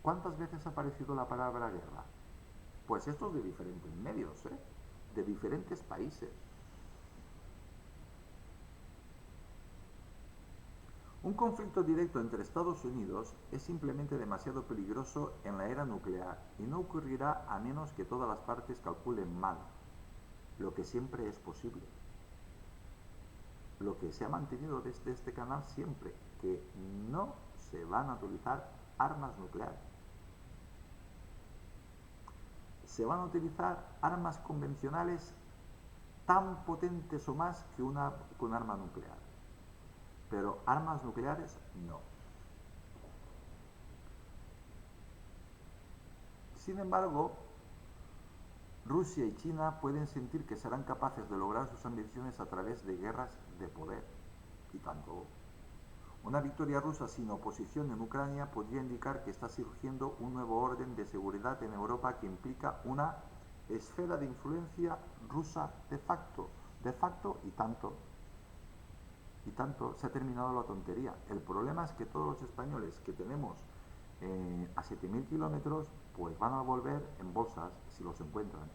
¿Cuántas veces ha aparecido la palabra guerra? Pues estos de diferentes medios, de diferentes países. Un conflicto directo entre Estados Unidos es simplemente demasiado peligroso en la era nuclear y no ocurrirá a menos que todas las partes calculen mal, lo que siempre es posible. Lo que se ha mantenido desde este canal siempre, que no se van a utilizar armas nucleares. Se van a utilizar armas convencionales tan potentes o más que un arma nuclear. Pero armas nucleares no. Sin embargo, Rusia y China pueden sentir que serán capaces de lograr sus ambiciones a través de guerras de poder. Y tanto. Una victoria rusa sin oposición en Ucrania podría indicar que está surgiendo un nuevo orden de seguridad en Europa que implica una esfera de influencia rusa de facto y tanto. y tanto, se ha terminado la tontería. El problema es que todos los españoles que tenemos a 7.000 kilómetros, pues van a volver en bolsas si los encuentran.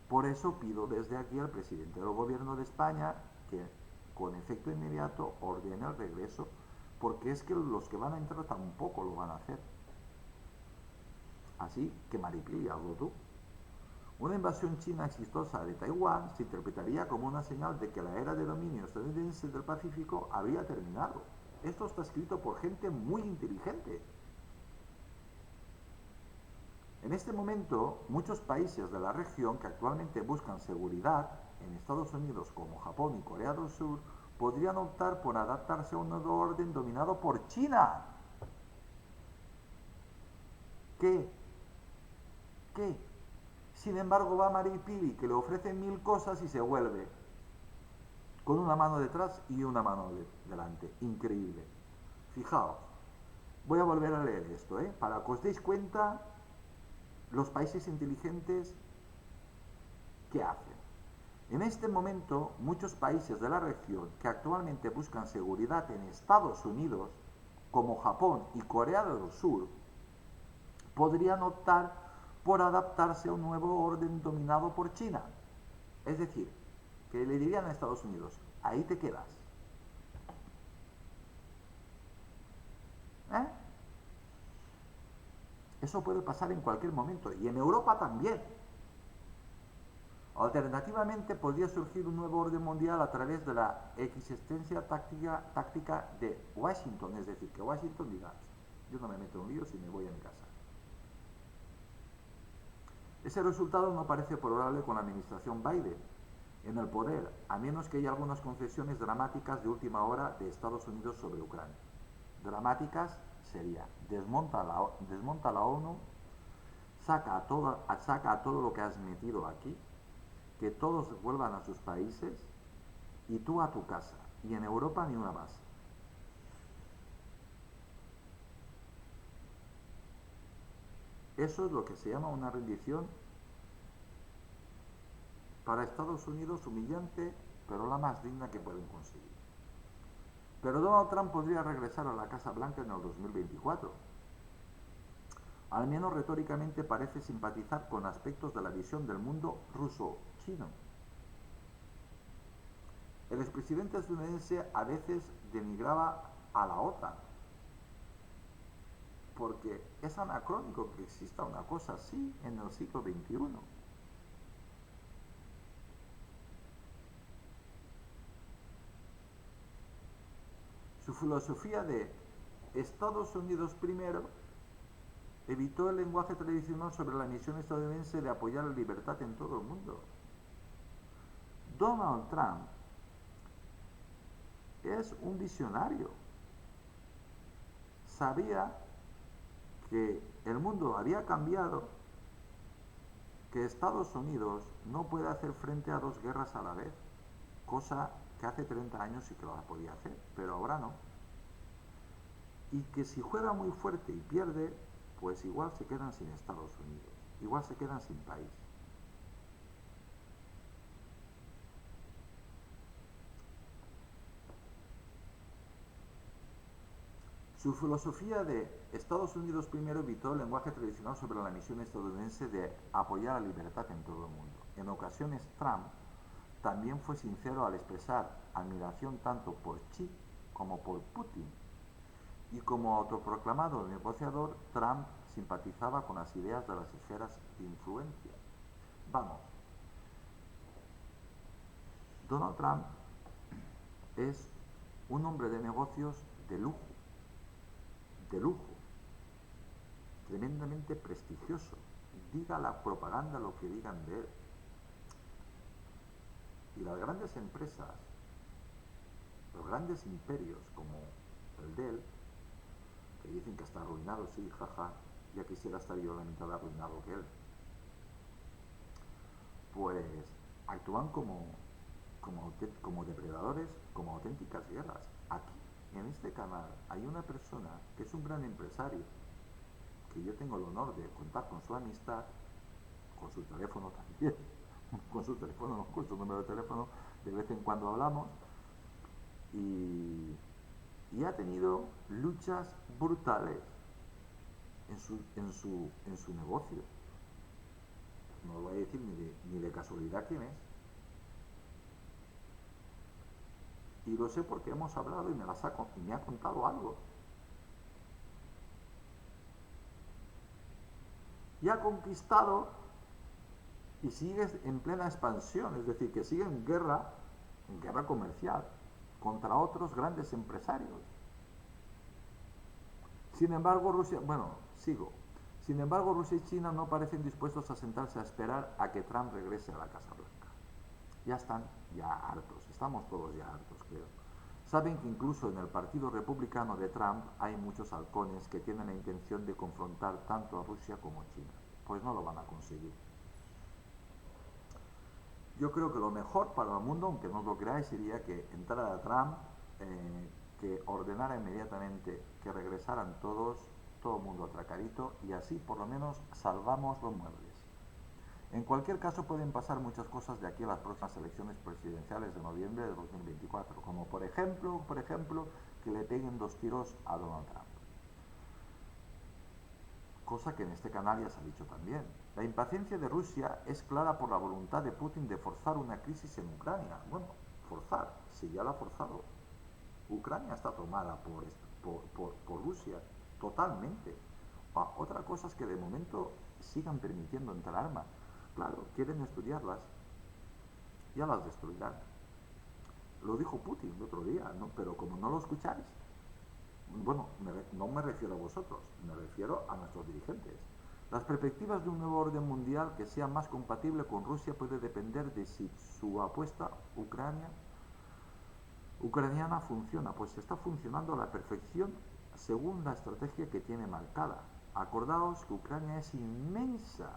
Por eso pido desde aquí al presidente del gobierno de España que con efecto inmediato ordene el regreso, porque es que los que van a entrar tampoco lo van a hacer. Así que Maripili, hazlo tú. Una invasión china exitosa de Taiwán se interpretaría como una señal de que la era de dominio estadounidense del Pacífico habría terminado. Esto está escrito por gente muy inteligente. En este momento, muchos países de la región que actualmente buscan seguridad en Estados Unidos como Japón y Corea del Sur podrían optar por adaptarse a un nuevo orden dominado por China. ¿Qué? ¿Qué? Sin embargo, va Maripili, que le ofrece 1000 cosas y se vuelve con una mano detrás y una mano delante. Increíble. Fijaos, voy a volver a leer esto, para que os deis cuenta los países inteligentes que hacen. En este momento, muchos países de la región que actualmente buscan seguridad en Estados Unidos, como Japón y Corea del Sur, podrían optar por adaptarse a un nuevo orden dominado por China. Es decir, que le dirían a Estados Unidos, ahí te quedas. ¿Eh? Eso puede pasar en cualquier momento, y en Europa también. Alternativamente, podría surgir un nuevo orden mundial a través de la existencia táctica de Washington, es decir, que Washington diga, yo no me meto en líos y me voy a mi casa. Ese resultado no parece probable con la administración Biden en el poder, a menos que haya algunas concesiones dramáticas de última hora de Estados Unidos sobre Ucrania. Dramáticas sería, desmonta la ONU, saca a todo lo que has metido aquí, que todos vuelvan a sus países y tú a tu casa. Y en Europa ni una más. Eso es lo que se llama una rendición para Estados Unidos humillante, pero la más digna que pueden conseguir. Pero Donald Trump podría regresar a la Casa Blanca en el 2024. Al menos retóricamente parece simpatizar con aspectos de la visión del mundo ruso-chino. El expresidente estadounidense a veces denigraba a la OTAN, porque es anacrónico que exista una cosa así en el siglo XXI. Su filosofía de Estados Unidos primero evitó el lenguaje tradicional sobre la misión estadounidense de apoyar la libertad en todo el mundo. Donald Trump es un visionario. Sabía que el mundo había cambiado, que Estados Unidos no puede hacer frente a dos guerras a la vez, cosa que hace 30 años sí que lo podía hacer, pero ahora no. Y que si juega muy fuerte y pierde, pues igual se quedan sin Estados Unidos, igual se quedan sin país. Su filosofía de Estados Unidos primero evitó el lenguaje tradicional sobre la misión estadounidense de apoyar la libertad en todo el mundo. En ocasiones, Trump también fue sincero al expresar admiración tanto por Xi como por Putin. Y como autoproclamado negociador, Trump simpatizaba con las ideas de las esferas de influencia. Vamos, Donald Trump es un hombre de negocios de lujo, tremendamente prestigioso. Diga la propaganda lo que digan de él. Y las grandes empresas, los grandes imperios como el de él, que dicen que está arruinado, sí, jaja, ya quisiera estar yo la mitad arruinado que él, pues actúan como depredadores, como auténticas guerras. Aquí, en este canal, hay una persona que es un gran empresario, que yo tengo el honor de contar con su amistad, con su teléfono también, con su teléfono, no, con su número de teléfono, de vez en cuando hablamos, y, y ha tenido luchas brutales en su negocio. No os voy a decir ni de casualidad quién es. Y lo sé porque hemos hablado y me ha contado algo. Y ha conquistado y sigue en plena expansión, es decir, que sigue en guerra comercial, contra otros grandes empresarios. Sin embargo, Sin embargo, Rusia y China no parecen dispuestos a sentarse a esperar a que Trump regrese a la Casa Blanca. Ya están hartos, estamos todos ya hartos, creo. Saben que incluso en el Partido Republicano de Trump hay muchos halcones que tienen la intención de confrontar tanto a Rusia como a China. Pues no lo van a conseguir. Yo creo que lo mejor para el mundo, aunque no lo creáis, sería que entrara Trump, que ordenara inmediatamente que regresaran todo el mundo atracadito, y así por lo menos salvamos los muebles. En cualquier caso pueden pasar muchas cosas de aquí a las próximas elecciones presidenciales de noviembre de 2024, como por ejemplo, que le peguen 2 tiros a Donald Trump. Cosa que en este canal ya se ha dicho también. La impaciencia de Rusia es clara por la voluntad de Putin de forzar una crisis en Ucrania. Bueno, forzar, si ya la ha forzado. Ucrania está tomada por Rusia, totalmente. Otra cosa es que de momento sigan permitiendo entrar armas. Claro, quieren estudiarlas, ya las destruirán. Lo dijo Putin el otro día, ¿no? Pero como no lo escucháis, bueno, no me refiero a vosotros, me refiero a nuestros dirigentes. Las perspectivas de un nuevo orden mundial que sea más compatible con Rusia puede depender de si su apuesta ucraniana funciona, pues está funcionando a la perfección según la estrategia que tiene marcada. Acordaos que Ucrania es inmensa,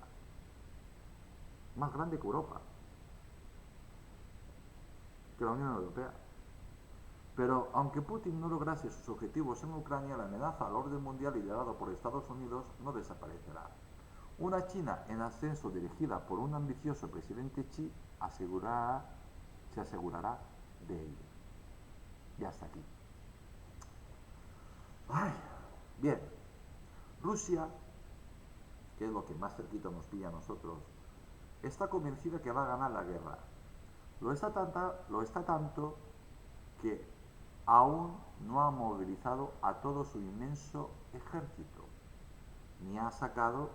más grande que Europa, que la Unión Europea. Pero aunque Putin no lograse sus objetivos en Ucrania, la amenaza al orden mundial liderado por Estados Unidos no desaparecerá. Una China en ascenso dirigida por un ambicioso presidente Xi se asegurará de ello. Y hasta aquí. Ay, bien, Rusia, que es lo que más cerquita nos pilla a nosotros, está convencida que va a ganar la guerra. Lo está tanto que aún no ha movilizado a todo su inmenso ejército, ni ha sacado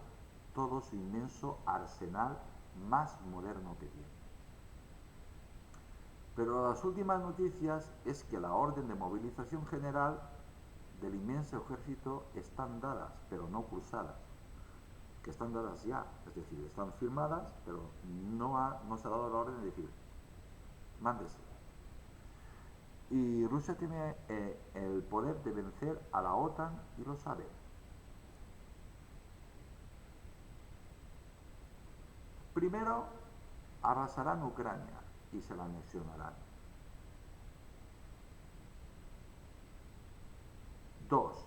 todo su inmenso arsenal más moderno que tiene. Pero las últimas noticias es que la orden de movilización general del inmenso ejército están dadas, pero no cruzadas. Que están dadas ya, es decir, están firmadas, pero no se ha dado la orden de decir, mándese. Y Rusia tiene el poder de vencer a la OTAN y lo sabe. Primero, arrasarán Ucrania y se la anexionarán. 2.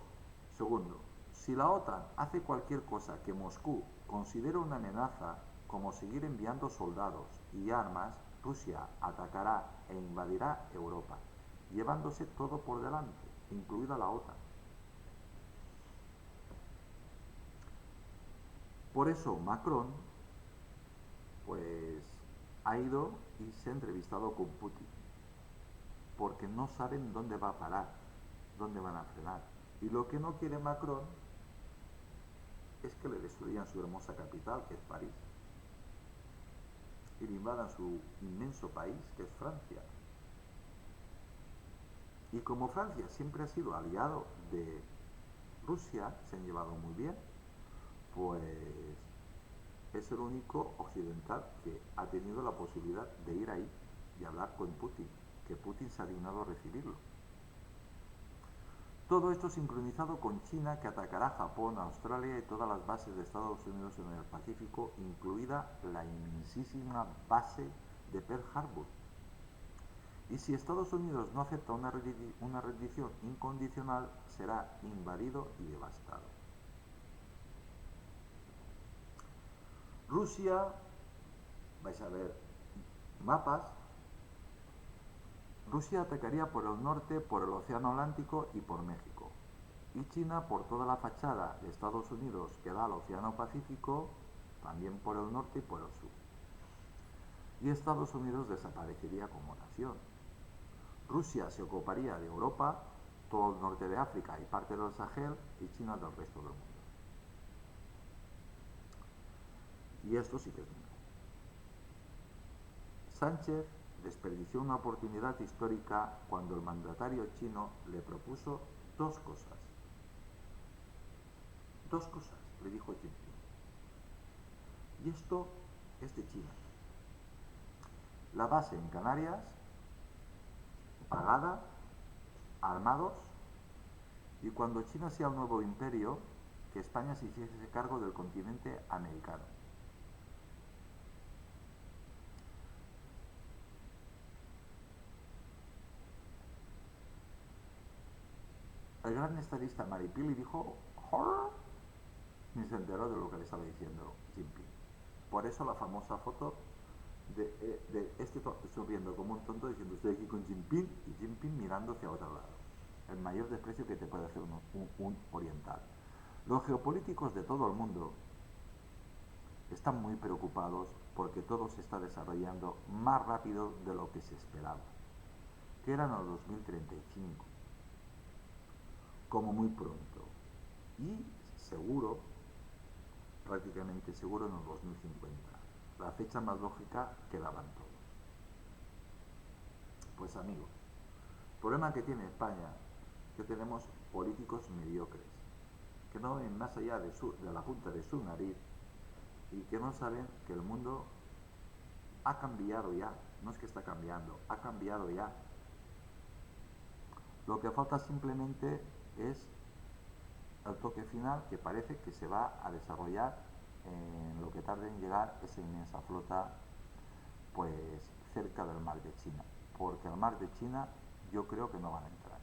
Segundo, si la OTAN hace cualquier cosa que Moscú considere una amenaza, como seguir enviando soldados y armas, Rusia atacará e invadirá Europa, llevándose todo por delante, incluida la OTAN. Por eso Macron pues ha ido y se ha entrevistado con Putin, porque no saben dónde va a parar, dónde van a frenar. Y lo que no quiere Macron es que le destruyan su hermosa capital, que es París, y le invadan su inmenso país, que es Francia. Y como Francia siempre ha sido aliado de Rusia, se han llevado muy bien, pues es el único occidental que ha tenido la posibilidad de ir ahí y hablar con Putin, que Putin se ha dignado a recibirlo. Todo esto sincronizado con China, que atacará Japón, Australia y todas las bases de Estados Unidos en el Pacífico, incluida la inmensísima base de Pearl Harbor. Y si Estados Unidos no acepta una rendición incondicional, será invadido y devastado. Rusia, vais a ver mapas, Rusia atacaría por el norte, por el Océano Atlántico y por México. Y China por toda la fachada de Estados Unidos que da al Océano Pacífico, también por el norte y por el sur. Y Estados Unidos desaparecería como nación. Rusia se ocuparía de Europa, todo el norte de África y parte del Sahel, y China del resto del mundo. Y esto sí que es nuevo. Sánchez desperdició una oportunidad histórica cuando el mandatario chino le propuso dos cosas. Dos cosas, le dijo Jinping. Y esto es de China. La base en Canarias, pagada, armados, y cuando China sea el nuevo imperio, que España se hiciese cargo del continente americano. El gran estadista Maripili dijo, ¿horror? Ni se enteró de lo que le estaba diciendo Jinping. Por eso la famosa foto de este sonriendo como un tonto diciendo estoy aquí con Jinping y Jinping mirando hacia otro lado. El mayor desprecio que te puede hacer un oriental. Los geopolíticos de todo el mundo están muy preocupados porque todo se está desarrollando más rápido de lo que se esperaba, que era en el 2035, como muy pronto, y seguro, prácticamente seguro en el 2050, la fecha más lógica que daban todos. Pues amigos, el problema que tiene España es que tenemos políticos mediocres, que no ven más allá de la punta de su nariz y que no saben que el mundo ha cambiado ya, no es que está cambiando, ha cambiado ya. Lo que falta simplemente es el toque final que parece que se va a desarrollar en lo que tarde en llegar esa inmensa flota pues cerca del mar de China, porque al mar de China yo creo que no van a entrar,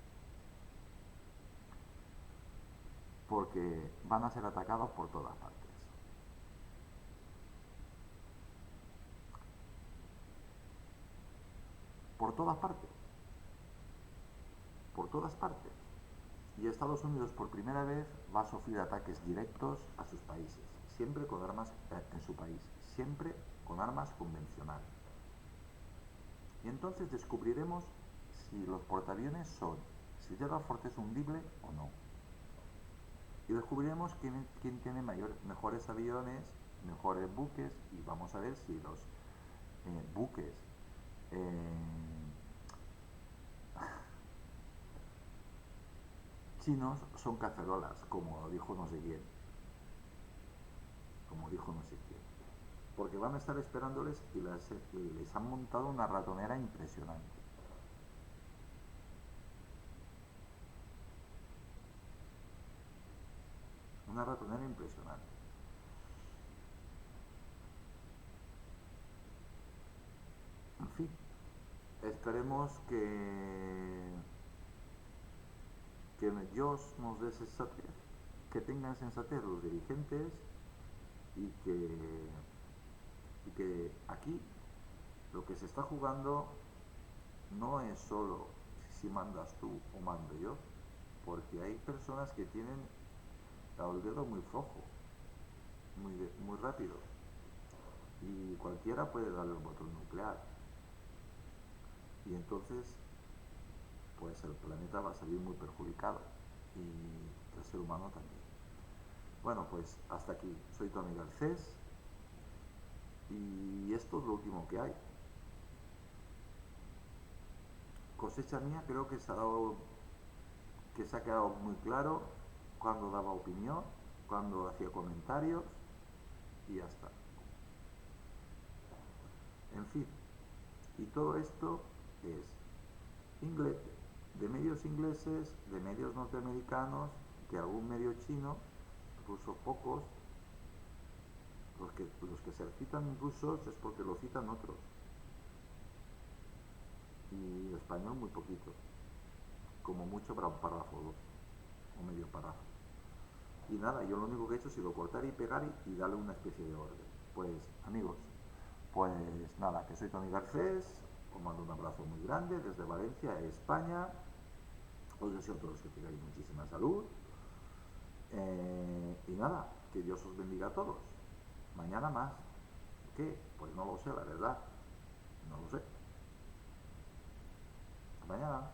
porque van a ser atacados por todas partes. Por todas partes, por todas partes. Y Estados Unidos por primera vez va a sufrir ataques directos a sus países, siempre con armas en su país, siempre con armas convencionales. Y entonces descubriremos si los portaaviones son, si Gerald Ford es hundible o no. Y descubriremos quién tiene mejores aviones, mejores buques, y vamos a ver si los buques chinos son cacerolas, como dijo no sé quién. Como dijo no sé quién. Porque van a estar esperándoles y les han montado una ratonera impresionante. Una ratonera impresionante. En fin, esperemos que Dios nos dé sensatez, que tengan sensatez los dirigentes y que aquí lo que se está jugando no es solo si mandas tú o mando yo, porque hay personas que tienen el dedo muy flojo, muy rápido, y cualquiera puede darle el botón nuclear. Y entonces, pues el planeta va a salir muy perjudicado y el ser humano también. Bueno, pues hasta aquí. Soy Tony Garcés y esto es lo último que hay. Cosecha mía creo que se ha quedado muy claro cuando daba opinión, cuando hacía comentarios y ya está. En fin, y todo esto es inglés, de medios ingleses, de medios norteamericanos, de algún medio chino, incluso pocos. Los que se citan rusos es porque lo citan otros. Y español muy poquito. Como mucho para un párrafo o dos. O medio párrafo. Y nada, yo lo único que he hecho ha sido cortar y pegar y darle una especie de orden. Pues amigos, pues nada, que soy Tony Garcés Os mando un abrazo muy grande desde Valencia, España. Os deseo a todos que tengáis muchísima salud. Y nada, que Dios os bendiga a todos. Mañana más. ¿Qué? Pues no lo sé, la verdad. No lo sé. Hasta mañana.